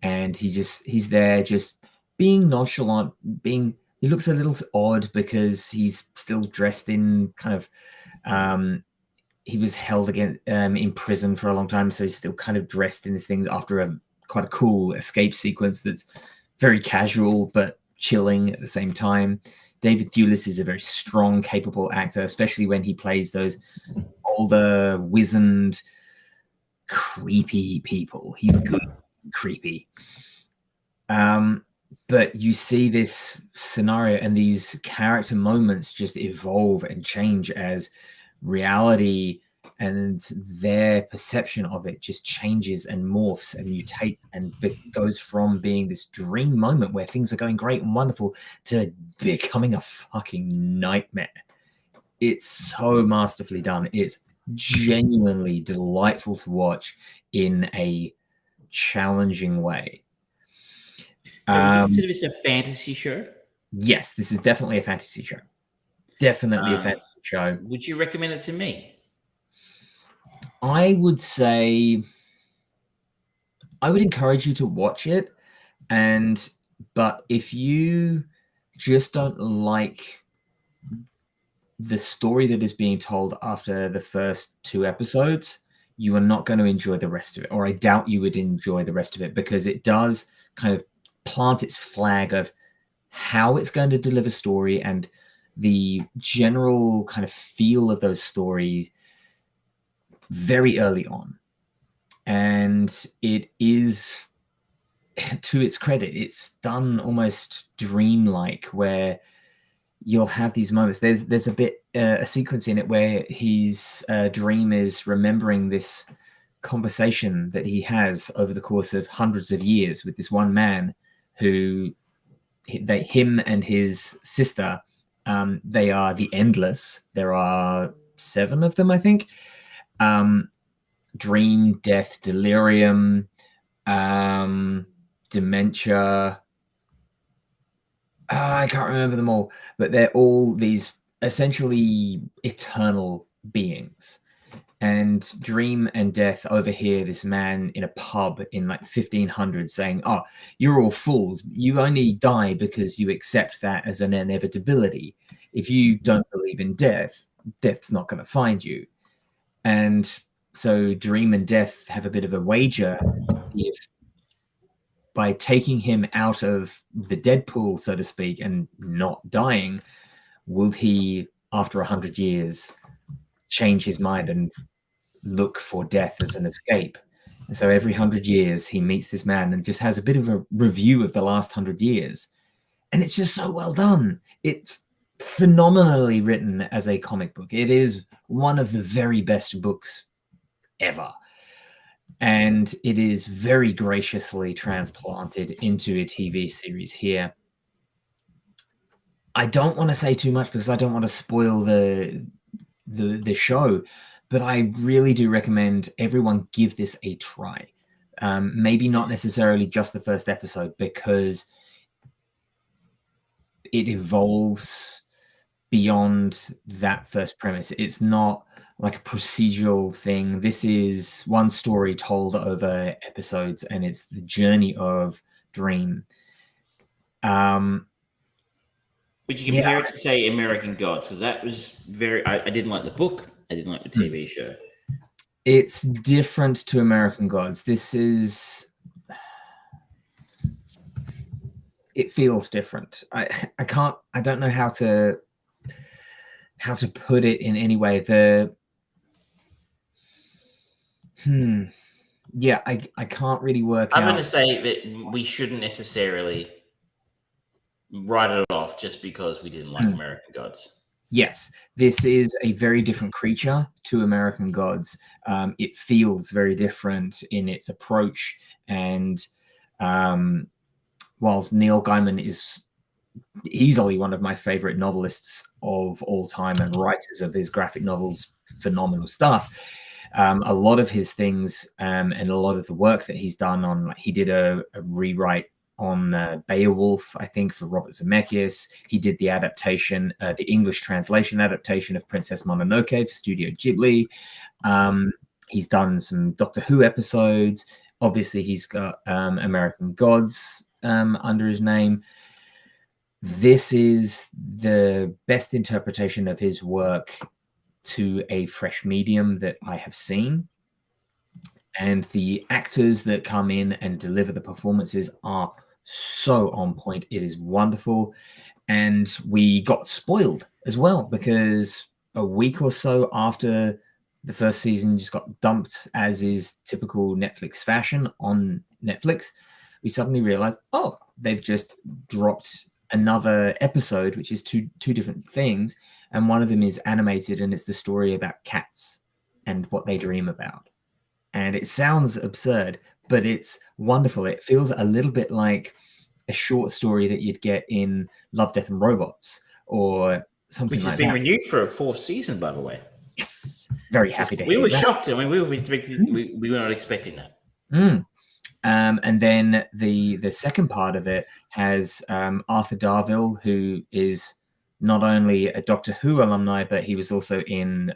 and he's there just being nonchalant, he looks a little odd because he's still dressed in kind of, he was held in prison for a long time, so he's still kind of dressed in this thing after quite a cool escape sequence that's very casual but chilling at the same time. David Thewlis is a very strong, capable actor, especially when he plays those older, wizened, creepy people. He's good, creepy. But you see this scenario and these character moments just evolve and change as reality and their perception of it just changes and morphs and mutates and goes from being this dream moment where things are going great and wonderful to becoming a fucking nightmare. It's so masterfully done. It's genuinely delightful to watch in a challenging way. So would you consider this a fantasy show? Yes, this is definitely a fantasy show. Definitely a fantasy show. Would you recommend it to me? I would say I would encourage you to watch it, but if you just don't like the story that is being told after the first 2 episodes, you are not going to enjoy the rest of it, or I doubt you would enjoy the rest of it, because it does kind of plant its flag of how it's going to deliver story and the general kind of feel of those stories very early on. And it is, to its credit, it's done almost dreamlike, where you'll have these moments. There's a sequence in it where his Dream is remembering this conversation that he has over the course of hundreds of years with this one man who, him and his sister, they are the Endless. There are 7 of them, I think. Dream, death, delirium, dementia. I can't remember them all, but they're all these essentially eternal beings. And Dream and Death overhear this man in a pub in like 1500 saying, "Oh, you're all fools. You only die because you accept that as an inevitability. If you don't believe in death, death's not going to find you." And so Dream and Death have a bit of a wager to see if by taking him out of the dead pool, so to speak, and not dying, will he, after 100 years, change his mind and look for death as an escape? And so every 100 years, he meets this man and just has a bit of a review of the last 100 years. And it's just so well done. It's phenomenally written as a comic book. It is one of the very best books ever. And it is very graciously transplanted into a TV series here. I don't want to say too much because I don't want to spoil the show, but I really do recommend everyone give this a try. Maybe not necessarily just the first episode, because it evolves beyond that first premise. It's not like a procedural thing. This is one story told over episodes, and it's the journey of Dream. Would you compare it to, say, American Gods? Because that was very... I didn't like the book. I didn't like the TV show. It's different to American Gods. This is... It feels different. I don't know how to put it in any way. Yeah, I can't really work out. I'm going to say that we shouldn't necessarily write it off just because we didn't like American Gods. Yes, this is a very different creature to American Gods. It feels very different in its approach. And while Neil Gaiman is easily one of my favorite novelists of all time and writers of his graphic novels, phenomenal stuff, a lot of his things and a lot of the work that he's done on, like, he did a rewrite on Beowulf, I think, for Robert Zemeckis. He did the adaptation, the English translation adaptation of Princess Mononoke for Studio Ghibli. He's done some Doctor Who episodes. Obviously, he's got American Gods under his name. This is the best interpretation of his work to a fresh medium that I have seen. And the actors that come in and deliver the performances are so on point. It is wonderful. And we got spoiled as well, because a week or so after the first season just got dumped, as is typical Netflix fashion on Netflix, we suddenly realized, oh, they've just dropped another episode, which is two different things. And one of them is animated, and it's the story about cats and what they dream about. And it sounds absurd, but it's wonderful. It feels a little bit like a short story that you'd get in Love, Death and Robots or something like that. Which has been renewed for a fourth season, by the way. Yes. Very happy to hear that. We were that. shocked. I mean, we were not expecting that. And then the second part of it has Arthur Darvill, who is not only a Doctor Who alumni, but he was also in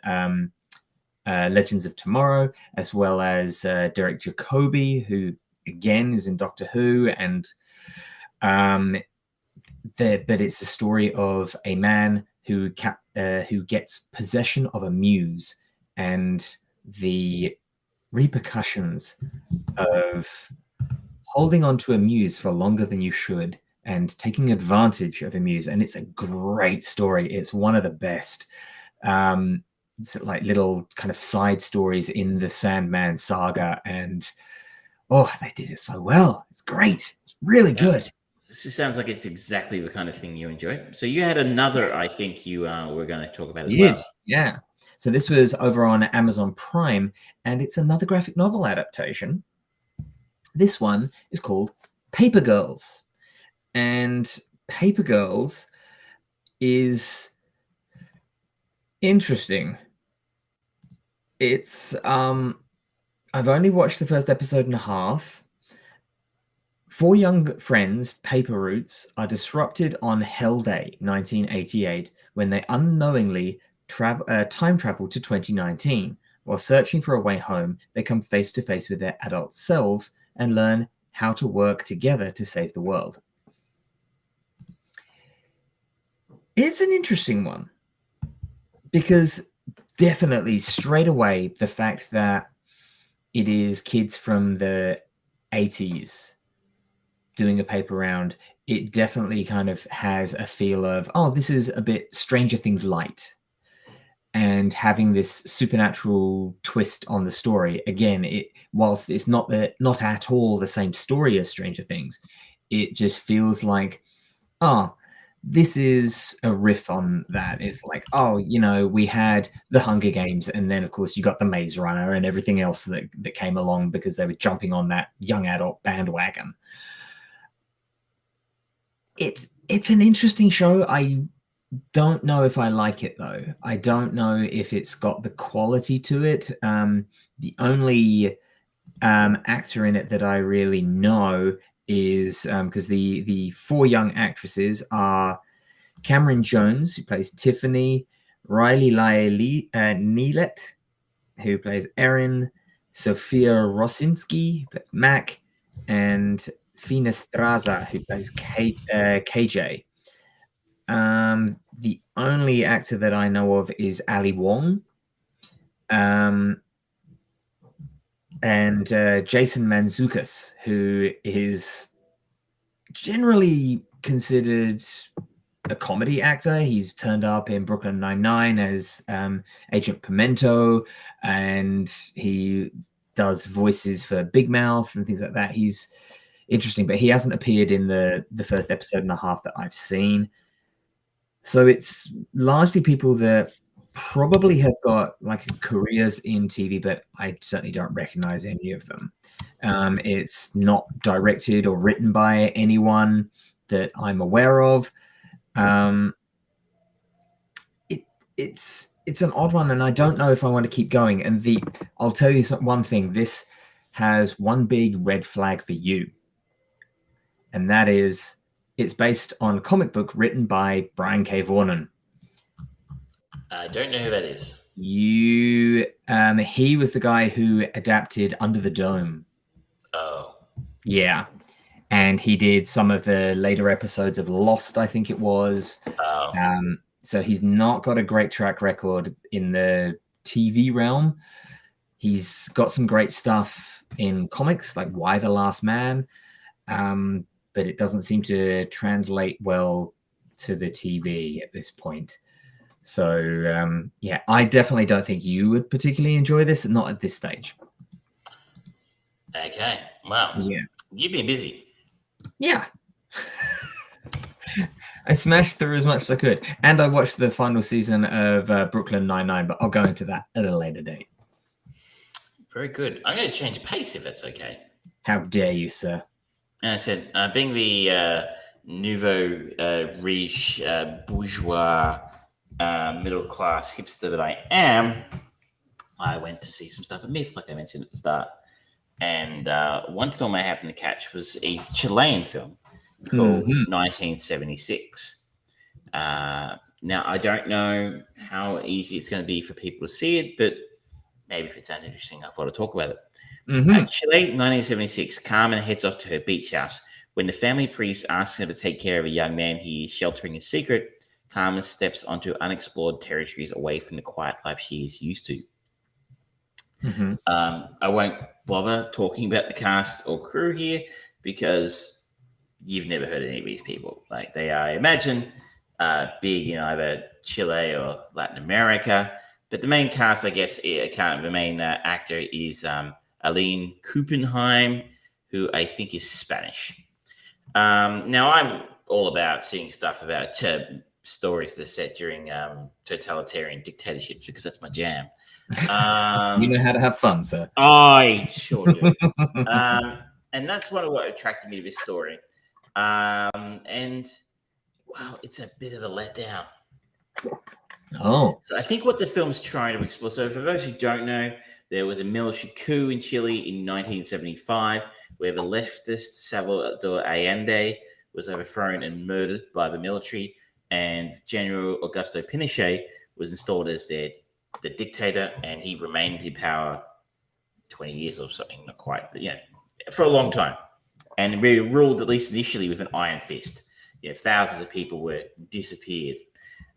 Legends of Tomorrow, as well as Derek Jacobi, who again is in Doctor Who, and but it's a story of a man who gets possession of a muse, and the repercussions of holding on to a muse for longer than you should and taking advantage of a muse. And it's a great story. It's one of the best. It's like little kind of side stories in the Sandman saga, and they did it so well. It's great. It's really good. This sounds like it's exactly the kind of thing you enjoy. So you had another, I think you were going to talk about as well. Yeah. So this was over on Amazon Prime, and it's another graphic novel adaptation. This one is called Paper Girls, and Paper Girls is interesting. It's I've only watched the first episode and a half. 4 young friends, paper routes, are disrupted on Hell Day 1988 when they unknowingly time travel to 2019. While searching for a way home, they come face to face with their adult selves and learn how to work together to save the world. It's an interesting one because definitely straight away the fact that it is kids from the 80s doing a paper round, it definitely kind of has a feel of, oh, this is a bit Stranger Things light. And having this supernatural twist on the story. Again, whilst it's not at all the same story as Stranger Things, it just feels like, oh, this is a riff on that. It's like, oh, we had the Hunger Games, and then of course you got the Maze Runner and everything else that came along because they were jumping on that young adult bandwagon. It's an interesting show. I don't know if I like it though. I don't know if it's got the quality to it. The only actor in it that I really know is because the four young actresses are Cameron Jones, who plays Tiffany, Riley Nealett, who plays Erin, Sophia Rosinski, who plays Mac, and Fina Straza, who plays KJ. The only actor that I know of is Ali Wong. And Jason Mantzoukas, who is generally considered a comedy actor. He's turned up in Brooklyn Nine-Nine as Agent Pimento, and he does voices for Big Mouth and things like that. He's interesting, but he hasn't appeared in the first episode and a half that I've seen. So it's largely people that probably have got like careers in TV, but I certainly don't recognize any of them. It's not directed or written by anyone that I'm aware of. It's an odd one, and I don't know if I want to keep going. And I'll tell you one thing. This has one big red flag for you, and that is it's based on a comic book written by Brian K. Vaughan. I don't know who that is. He was the guy who adapted Under the Dome. Oh. Yeah. And he did some of the later episodes of Lost, I think it was. Oh. So he's not got a great track record in the TV realm. He's got some great stuff in comics, like Why the Last Man. But it doesn't seem to translate well to the TV at this point. So, yeah, I definitely don't think you would particularly enjoy this, not at this stage. Okay. Wow. Yeah. You've been busy. Yeah. I smashed through as much as I could. And I watched the final season of Brooklyn Nine-Nine, but I'll go into that at a later date. Very good. I'm going to change pace if that's okay. How dare you, sir? And I said, being the nouveau riche, bourgeois, middle-class hipster that I am, I went to see some stuff at MIF, like I mentioned at the start. And one film I happened to catch was a Chilean film called 1976. Now, I don't know how easy it's going to be for people to see it, but maybe if it sounds interesting, I thought I'd talk about it. Chile, 1976, Carmen heads off to her beach house. When the family priest asks her to take care of a young man he is sheltering in secret, Carmen steps onto unexplored territories away from the quiet life she is used to. I won't bother talking about the cast or crew here because you've never heard of any of these people. Like they are, I imagine, big in either Chile or Latin America. But the main cast, I guess, the main actor is Aline Kuppenheim, who I think is Spanish. Now, I'm all about seeing stuff about stories that are set during totalitarian dictatorships because that's my jam. You know how to have fun, sir. I sure do. And that's one of what attracted me to this story. And, wow, it's a bit of a letdown. Oh. So I think what the film's trying to explore, so for those who don't know, there was a military coup in Chile in 1975 where the leftist Salvador Allende was overthrown and murdered by the military, and General Augusto Pinochet was installed as their the dictator, and he remained in power 20 years or something, not quite, but for a long time. And we ruled, at least initially, with an iron fist. Thousands of people were disappeared,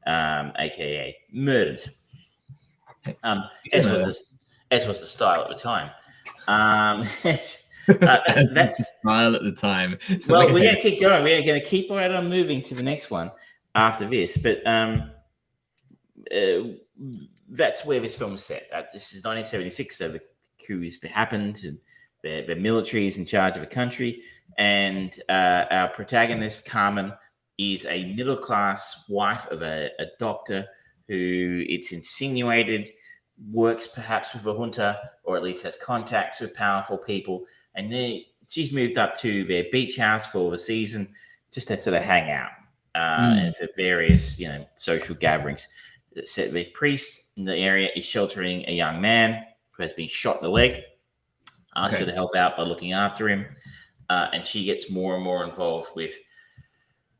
aka murdered. As was the style at the time. That's the style at the time. Well, we're going to keep going. We're going to keep right on moving to the next one after this. But that's where this film is set. This is 1976, so the coup has happened, and the military is in charge of a country. And our protagonist, Carmen, is a middle-class wife of a doctor who, it's insinuated, works perhaps with a junta, or at least has contacts with powerful people. And she's moved up to their beach house for the season just to sort of hang out and for various, social gatherings. The priest in the area is sheltering a young man who has been shot in the leg, asks her to help out by looking after him. And she gets more and more involved with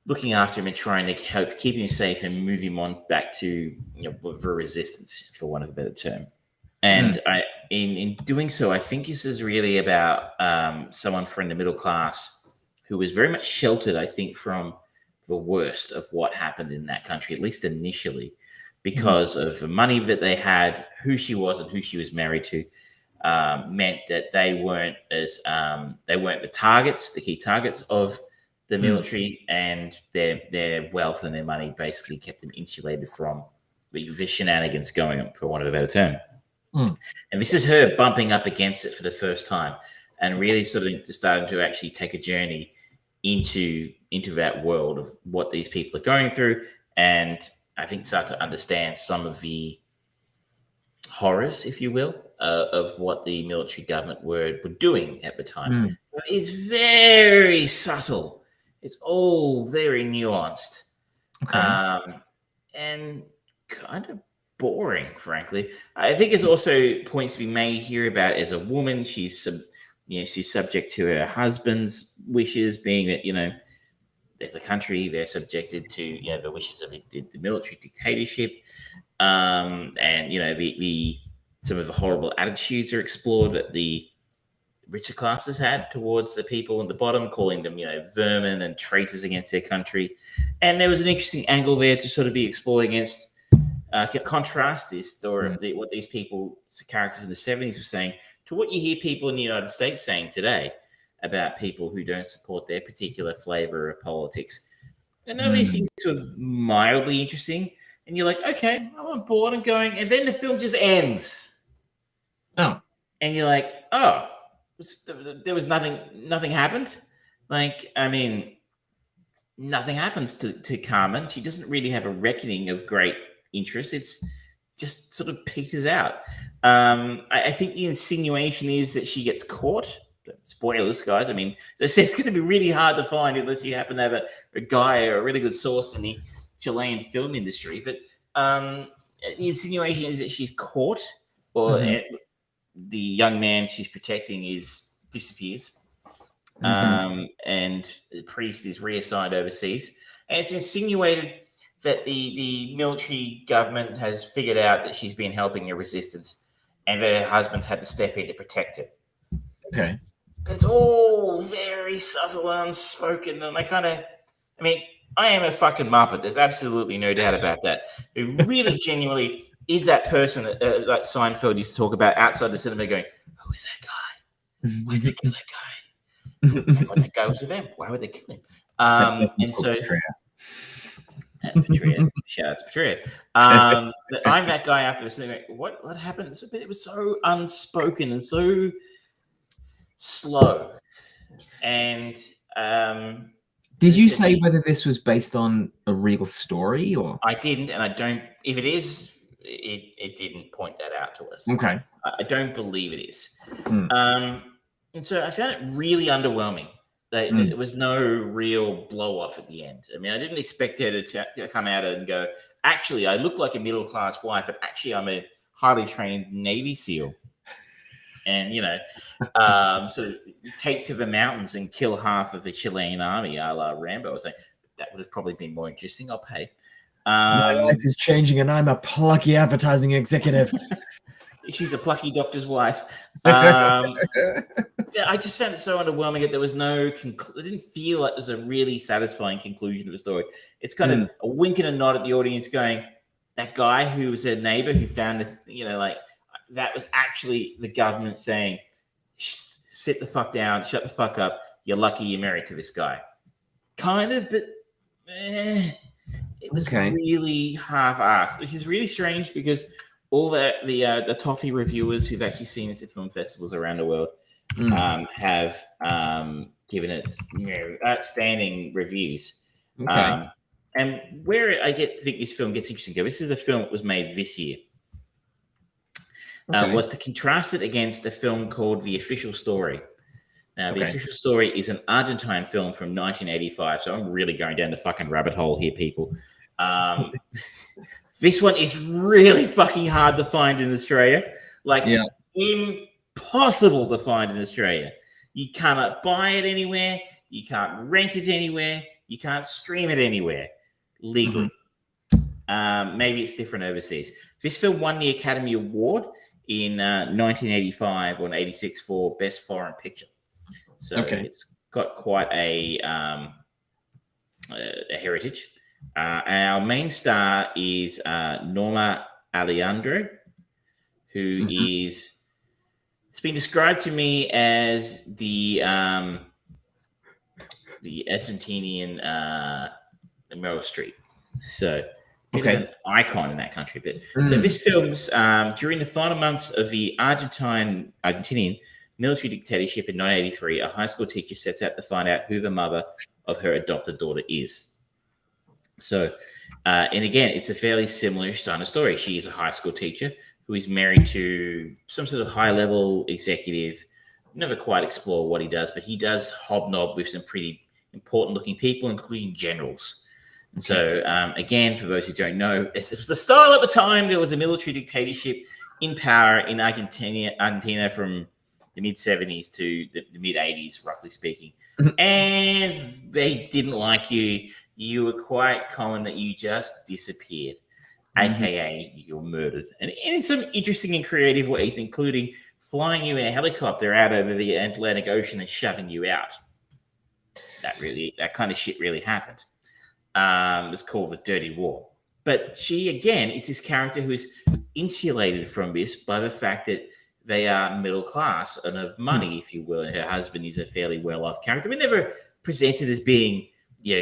looking after him and trying to help keep him safe and move him on back to the resistance, for want of a better term. And in doing so, I think this is really about someone from the middle class who was very much sheltered, I think, from the worst of what happened in that country, at least initially, because of the money that they had, who she was and who she was married to. Meant that they weren't the key targets of the military, and their wealth and their money basically kept them insulated from the shenanigans going on, for want of a better term. And this is her bumping up against it for the first time, and really sort of starting to actually take a journey into that world of what these people are going through, and I think start to understand some of the horrors, if you will, of what the military government were doing at the time. It's very subtle. It's all very nuanced, and kind of boring, frankly. I think there's also points to be made here about, as a woman, she's subject to her husband's wishes, being that there's a country, they're subjected to the wishes of the military dictatorship, and the some of the horrible attitudes are explored that the richer classes had towards the people in the bottom, calling them, vermin and traitors against their country. And there was an interesting angle there to sort of be explored against, contrast this story, what these characters in the 70s were saying, to what you hear people in the United States saying today about people who don't support their particular flavor of politics. And nobody seems to mildly interesting. And you're like, okay, I'm on board and going. And then the film just ends. Oh. And you're like, oh, there was nothing happened. Like, I mean, nothing happens to Carmen. She doesn't really have a reckoning of great interest. It's just sort of peters out. I think the insinuation is that she gets caught. Spoilers, guys. I mean, it's going to be really hard to find unless you happen to have a guy or a really good source in the Chilean film industry. But the insinuation is that she's caught, or the young man she's protecting disappears. And the priest is reassigned overseas. And it's insinuated that the military government has figured out that she's been helping the resistance, and that her husband's had to step in to protect her. Okay. But it's all very subtle and unspoken. And I am a fucking Muppet. There's absolutely no doubt about that. It really genuinely is that person that like Seinfeld used to talk about outside the cinema going, who is that guy? Why did they kill that guy? I thought that guy was a vamp. Why would they kill him? And so... Patria. Shout out to Patria. But I'm that guy after the cinema. What happened? It was so unspoken and so slow. And... did you say whether this was based on a real story or? I didn't, and I don't. If it is, it didn't point that out to us. Okay. I don't believe it is. And so I found it really underwhelming. That there was no real blow off at the end. I mean, I didn't expect her to come out and go, actually, I look like a middle class wife, but actually, I'm a highly trained Navy SEAL. And, so take to the mountains and kill half of the Chilean army, a la Rambo. I was like, that would have probably been more interesting. I'll pay. My life is changing, and I'm a plucky advertising executive. She's a plucky doctor's wife. Yeah, I just found it so underwhelming that there was no. It didn't feel like there was a really satisfying conclusion to the story. It's kind of a wink and a nod at the audience, going, "That guy who was a neighbor who found like that was actually the government saying, sit the fuck down, shut the fuck up. You're lucky you're married to this guy." Kind of, but it was really half-assed, which is really strange because all the toffee reviewers who've actually seen this at film festivals around the world have given it outstanding reviews. And where I think this film gets interesting, this is a film that was made this year, was to contrast it against a film called The Official Story. Now, The Official Story is an Argentine film from 1985, so I'm really going down the fucking rabbit hole here, people. This one is really fucking hard to find in Australia. Like, impossible to find in Australia. You cannot buy it anywhere. You can't rent it anywhere. You can't stream it anywhere legally. Maybe it's different overseas. This film won the Academy Award in 1985 or 86 for Best Foreign Picture. So it's got quite a heritage. Our main star is Norma Alejandro, who is, it's been described to me as the Argentinian Meryl Streep. So an icon in that country. But so this film's during the final months of the Argentinian military dictatorship in 1983, a high school teacher sets out to find out who the mother of her adopted daughter is. So, and again, it's a fairly similar kind of story. She is a high school teacher who is married to some sort of high-level executive. Never quite explore what he does, but he does hobnob with some pretty important-looking people, including generals. And so, again, for those who don't know, it was the style at the time. There was a military dictatorship in power in Argentina from the mid-70s to the mid-80s, roughly speaking. And they didn't like you. You were quite common that you just disappeared, aka you were murdered. And in some interesting and creative ways, including flying you in a helicopter out over the Atlantic Ocean and shoving you out. That kind of shit really happened. It's called the Dirty War. But she, again, is this character who is insulated from this by the fact that they are middle class and of money, if you will. And her husband is a fairly well-off character. We're never presented as being,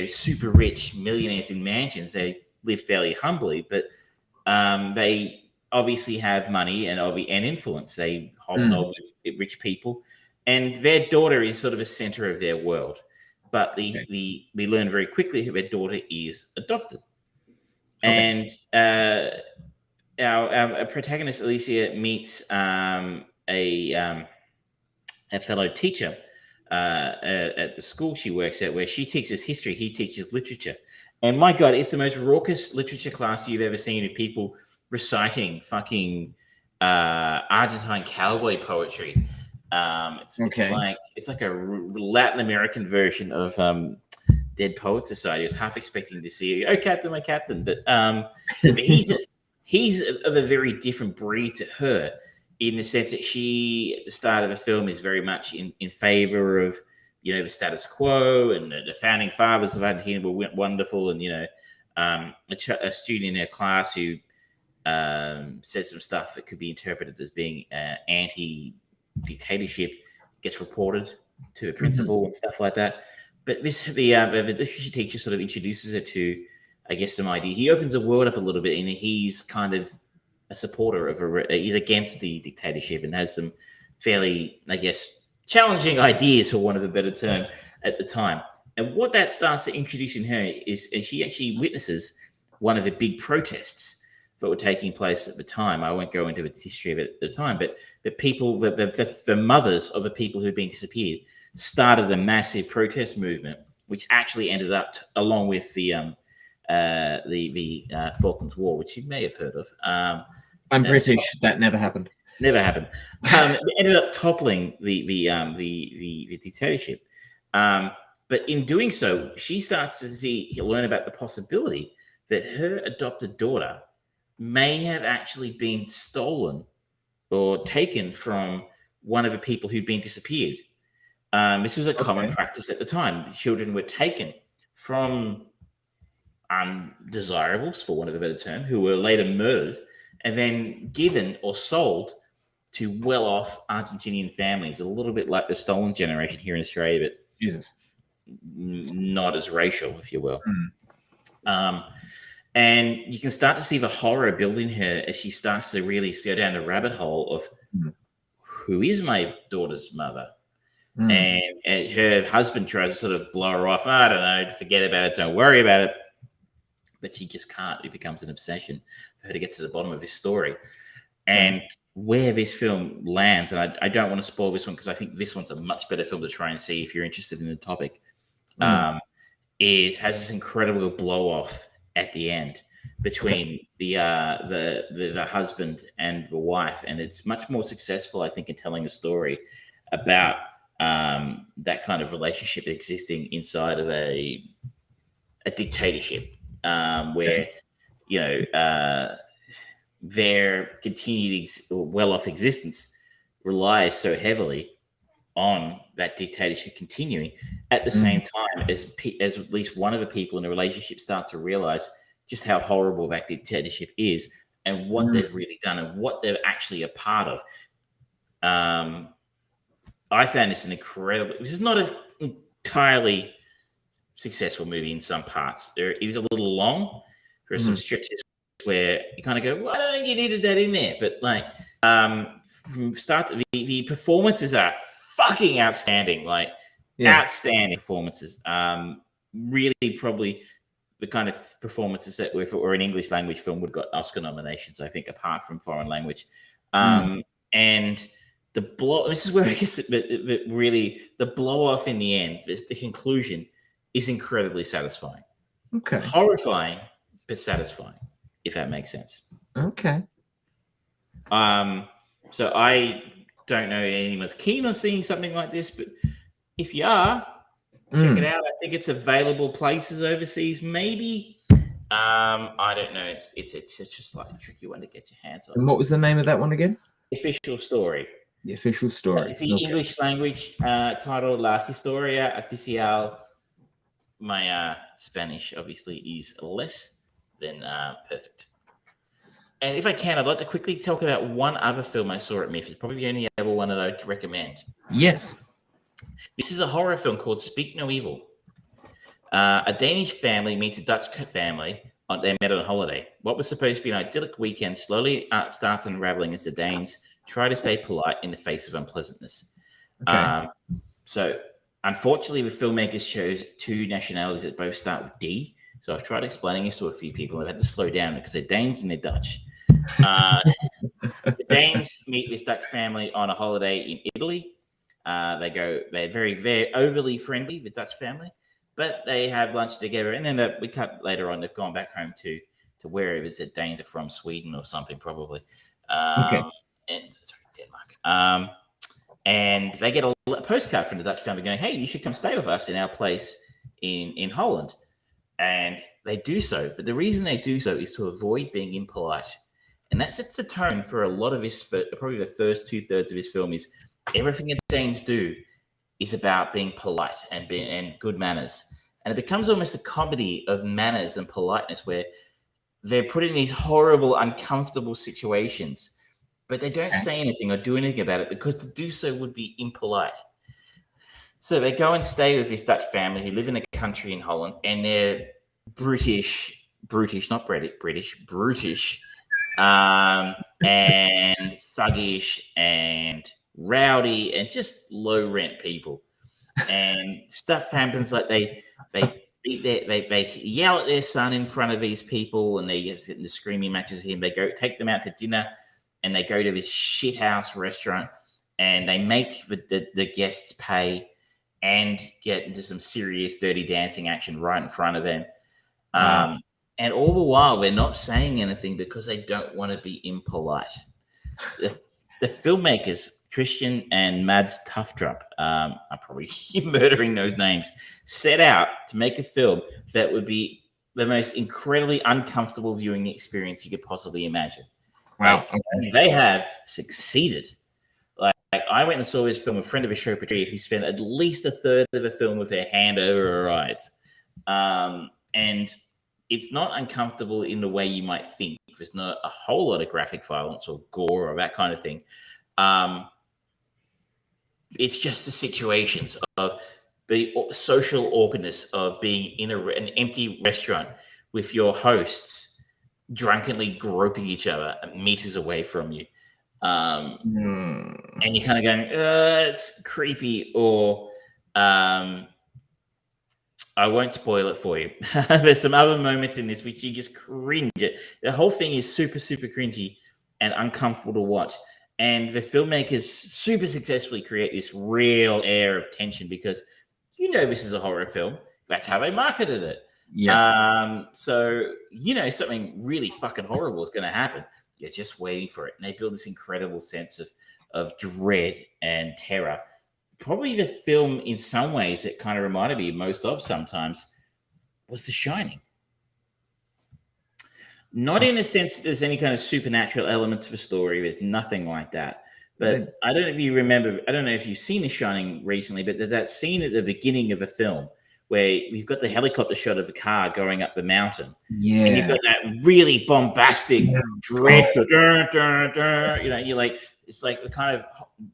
super rich millionaires in mansions. They live fairly humbly, but they obviously have money and influence. They hobnob with rich people, and their daughter is sort of a center of their world. But we learn very quickly who their daughter is adopted. And our protagonist Alicia meets a fellow teacher at the school she works at, where she teaches history, he teaches literature. And my God, it's the most raucous literature class you've ever seen, of people reciting fucking Argentine cowboy poetry. It's like a Latin American version of Dead Poets Society. I was half expecting to see, oh, Captain, my Captain. But he's of a very different breed to her, in the sense that she, at the start of the film, is very much in favor of, the status quo, and the founding fathers of Argentina were wonderful. And, a student in her class who says some stuff that could be interpreted as being anti-dictatorship gets reported to a principal and stuff like that. But the literature teacher sort of introduces her to, I guess, some idea. He opens the world up a little bit, and he's kind of a supporter of he's against the dictatorship and has some fairly, I guess, challenging ideas, for want of a better term, at the time. And what that starts to introduce in her is she actually witnesses one of the big protests that were taking place at the time. I won't go into the history of it at the time, but the people, the mothers of the people who'd been disappeared, started a massive protest movement, which actually ended up along with the Falklands War, which you may have heard of. I'm British. That never happened. Never happened. It ended up toppling the dictatorship. But in doing so, she starts to learn about the possibility that her adopted daughter may have actually been stolen or taken from one of the people who'd been disappeared. This was a common practice at the time. Children were taken from undesirables, for want of a better term, who were later murdered and then given or sold to well-off Argentinian families, a little bit like the stolen generation here in Australia, but Jesus, not as racial, if you will. And you can start to see the horror building her as she starts to really go down the rabbit hole of who is my daughter's mother? And her husband tries to sort of blow her off. I don't know, forget about it, don't worry about it. But she just can't. It becomes an obsession for her to get to the bottom of this story. And where this film lands, and I don't want to spoil this one because I think this one's a much better film to try and see if you're interested in the topic, has this incredible blow off at the end between the husband and the wife, and it's much more successful, I think, in telling a story about that kind of relationship existing inside of a dictatorship, where their continued well-off existence relies so heavily on that dictatorship continuing at the same time as at least one of the people in the relationship start to realize just how horrible that dictatorship is and what they've really done and what they're actually a part of. I found this this is not an entirely successful movie in some parts. It is a little long. There are some stretches where you kind of go, well, I don't think you needed that in there. But like from start to the performances are fucking outstanding. Like outstanding performances. Really probably the kind of performances that if it were an English language film would have got Oscar nominations, I think, apart from foreign language. And this is where I guess really the blow off in the end, the conclusion is incredibly satisfying. Okay. Horrifying, but satisfying, if that makes sense. Okay. So I don't know if anyone's keen on seeing something like this, but if you are, check it out. I think it's available places overseas, maybe. I don't know. It's just like a tricky one to get your hands on. And what was the name of that one again? Official Story. The Official Story. It's the English language title, La Historia Oficial. My Spanish, obviously, is less than perfect. And if I can, I'd like to quickly talk about one other film I saw at MIF. It's probably the only other one that I'd recommend. Yes. This is a horror film called Speak No Evil. A Danish family meets a Dutch family. They met on holiday. What was supposed to be an idyllic weekend slowly starts unraveling as the Danes try to stay polite in the face of unpleasantness. Okay. So, unfortunately, the filmmakers chose two nationalities that both start with D. So I've tried explaining this to a few people. I've had to slow down because they're Danes and they're Dutch. The Danes meet this Dutch family on a holiday in Italy. They're very, very overly friendly, the Dutch family, but they have lunch together. And then we cut later on, they've gone back home to wherever it is that Danes are from, Sweden or something, probably. Denmark. And they get a postcard from the Dutch family going, hey, you should come stay with us in our place in Holland. And they do so. But the reason they do so is to avoid being impolite. And that sets the tone for a lot of his, probably the first 2/3 of his film is everything the Danes do is about being polite and good manners. And it becomes almost a comedy of manners and politeness where they're put in these horrible, uncomfortable situations, but they don't say anything or do anything about it because to do so would be impolite. So they go and stay with this Dutch family who live in a country in Holland, and they're brutish, not British, brutish, and thuggish and rowdy and just low rent people. And stuff happens like they yell at their son in front of these people, and they get in the screaming matches at him. They go take them out to dinner, and they go to this shithouse restaurant, and they make the guests pay and get into some serious dirty dancing action right in front of them. And all the while, they're not saying anything because they don't want to be impolite. The filmmakers, Christian and Mads Tufdrup, I'm probably murdering those names, set out to make a film that would be the most incredibly uncomfortable viewing experience you could possibly imagine. Wow. Like, and they have succeeded. Like I went and saw this film, a friend of a show, Patria, who spent at least a third of the film with their hand over her eyes. And it's not uncomfortable in the way you might think. There's not a whole lot of graphic violence or gore or that kind of thing. It's just the situations of the social awkwardness of being in an empty restaurant with your hosts drunkenly groping each other meters away from you. And you're kind of going, it's creepy, or I won't spoil it for you. There's some other moments in this which you just cringe at. The whole thing is super, super cringy and uncomfortable to watch. And the filmmakers super successfully create this real air of tension because this is a horror film. That's how they marketed it. Yeah. So something really fucking horrible is going to happen. You're just waiting for it. And they build this incredible sense of dread and terror. Probably the film, in some ways, that kind of reminded me most of sometimes was The Shining. Not in the sense that there's any kind of supernatural element to the story. There's nothing like that. But I don't know if you remember, I don't know if you've seen The Shining recently, but there's that scene at the beginning of the film where you've got the helicopter shot of the car going up the mountain. Yeah. And you've got that really bombastic, dreadful, you're like, it's like the kind of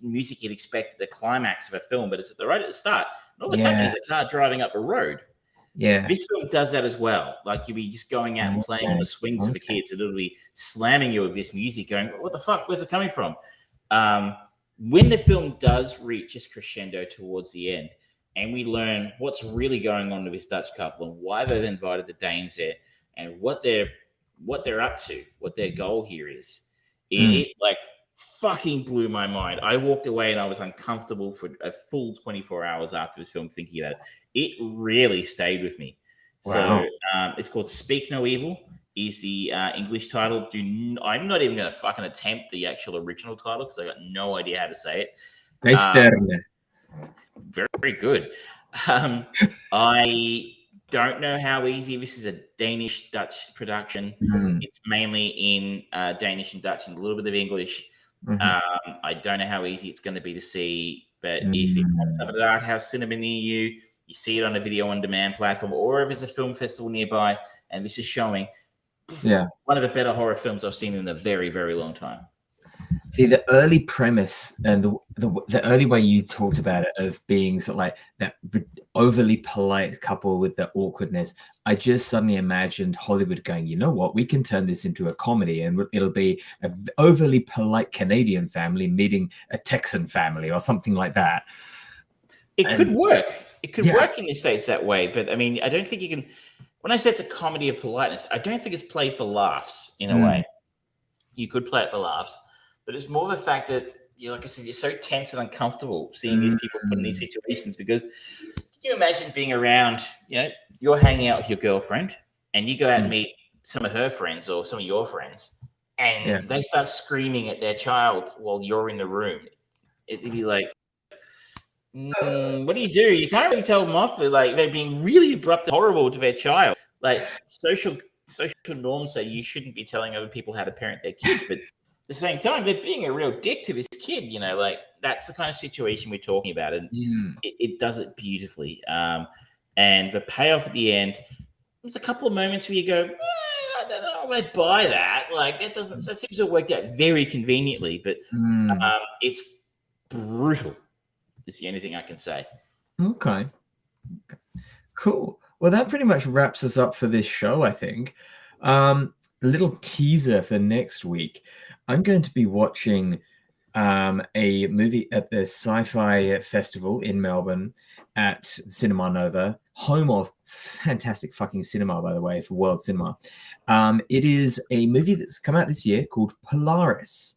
music you'd expect at the climax of a film, but it's right at the start. And all that's happening is a car driving up a road. Yeah. This film does that as well. Like you'll be just going out and playing on the swings of the kids, and it'll be slamming you with this music going, what the fuck? Where's it coming from? When the film does reach its crescendo towards the end, and we learn what's really going on with this Dutch couple and why they've invited the Danes there and what they're up to, what their goal here is, it like fucking blew my mind. I walked away and I was uncomfortable for a full 24 hours after this film thinking about it. It really stayed with me. Wow. So it's called Speak No Evil is the English title. I'm not even going to fucking attempt the actual original title because I got no idea how to say it. Very, very good. I don't know how easy this is. A Danish-Dutch production. It's mainly in Danish and Dutch and a little bit of English. I don't know how easy it's going to be to see, but if it comes up at an art house cinema near you, you see it on a video on demand platform, or if there's a film festival nearby and this is showing, one of the better horror films I've seen in a very, very long time. See, the early premise and the early way you talked about it of being sort of like that overly polite couple with the awkwardness, I just suddenly imagined Hollywood going, you know what, we can turn this into a comedy and it'll be an overly polite Canadian family meeting a Texan family or something like that. It could work. It could work in the States that way. But I mean, I don't think you can, when I say it's a comedy of politeness, I don't think it's played for laughs in a way. You could play it for laughs. But it's more the fact that, like I said, you're so tense and uncomfortable seeing these people put in these situations because can you imagine being around, you're hanging out with your girlfriend and you go out and meet some of her friends or some of your friends and they start screaming at their child while you're in the room. It'd be like, what do? You can't really tell them off. Like they're being really abrupt and horrible to their child. Like social norms say you shouldn't be telling other people how to parent their kids, but at the same time, they're being a real dick to this kid, like that's the kind of situation we're talking about. And it does it beautifully. And the payoff at the end, there's a couple of moments where you go, I don't know, I buy that. Like that seems to have worked out very conveniently, but it's brutal. Is the only thing I can say. Okay. Cool. Well, that pretty much wraps us up for this show, I think. A little teaser for next week. I'm going to be watching a movie at the Sci-Fi Festival in Melbourne at Cinema Nova, home of fantastic fucking cinema, by the way, for world cinema. It is a movie that's come out this year called Polaris,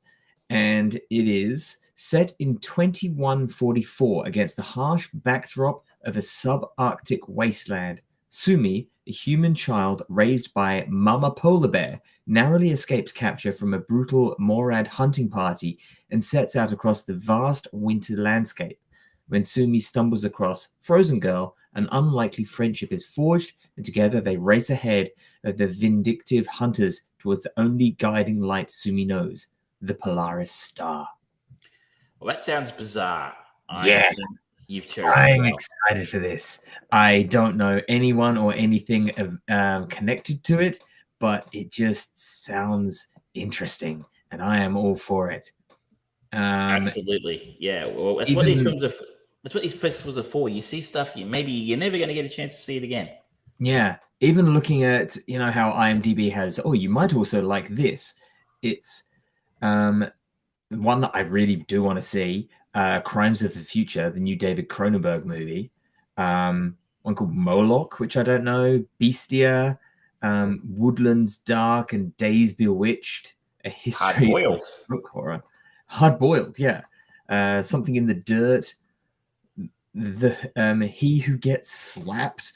and it is set in 2144 against the harsh backdrop of a subarctic wasteland. Sumi, a human child raised by Mama Polar Bear, narrowly escapes capture from a brutal Morad hunting party and sets out across the vast winter landscape. When Sumi stumbles across Frozen Girl, an unlikely friendship is forged, and together they race ahead of the vindictive hunters towards the only guiding light Sumi knows, the Polaris Star. Well, that sounds bizarre. Yeah. I think you've chosen I'm well. excited for this. I don't know anyone or anything connected to it, but it just sounds interesting, and I am all for it. Absolutely, yeah. Well, that's what these films are. That's what these festivals are for. You see stuff, maybe you're never going to get a chance to see it again. Yeah, even looking at how IMDb has. Oh, you might also like this. It's one that I really do want to see. Crimes of the Future, the new David Cronenberg movie. One called Moloch, which I don't know. Bestia, Woodlands Dark, and Days Bewitched. A history of book horror. Hard boiled, yeah. Something in the Dirt. He Who Gets Slapped.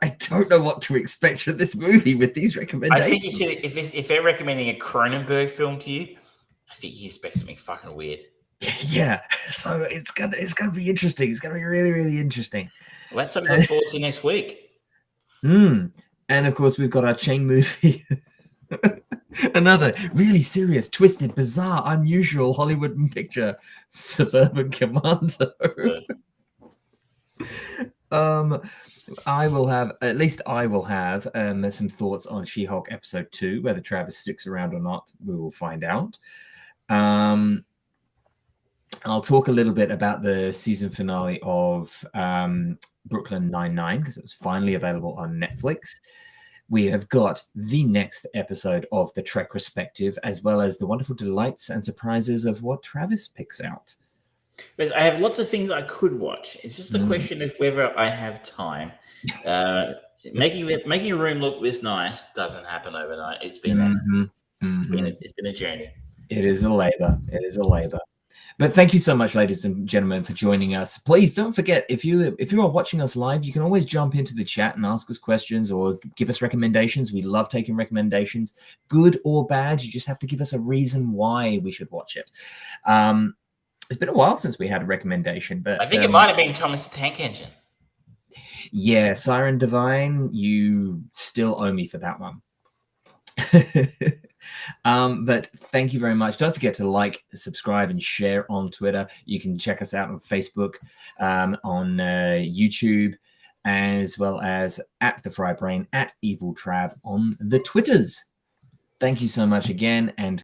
I don't know what to expect from this movie with these recommendations. I think you should, if they're recommending a Cronenberg film to you, I think you expect something fucking weird. Yeah, so it's gonna be interesting. It's gonna be really, really interesting. Well, that's something to look forward to next week. And of course, we've got our chain movie. Another really serious, twisted, bizarre, unusual Hollywood picture, Suburban Commando. I will have some thoughts on She-Hulk episode 2. Whether Travis sticks around or not, we will find out. I'll talk a little bit about the season finale of Brooklyn Nine-Nine, because it was finally available on Netflix. We have got the next episode of the Trek Respective, as well as the wonderful delights and surprises of what Travis picks out. Because I have lots of things I could watch. It's just a question of whether I have time. Making a room look this nice doesn't happen overnight. It's been it's been a journey. It is a labor. But thank you so much, ladies and gentlemen, for joining us. Please don't forget, if you are watching us live, you can always jump into the chat and ask us questions or give us recommendations. We love taking recommendations, good or bad. You just have to give us a reason why we should watch it. It's been a while since we had a recommendation, but I think it might have been Thomas the Tank Engine. Yeah, Siren Divine, you still owe me for that one. But thank you very much. Don't forget to like, subscribe, and share on Twitter. You can check us out on Facebook, on YouTube, as well as at The Fry Brain, at Evil Trav on the Twitters. Thank you so much again, and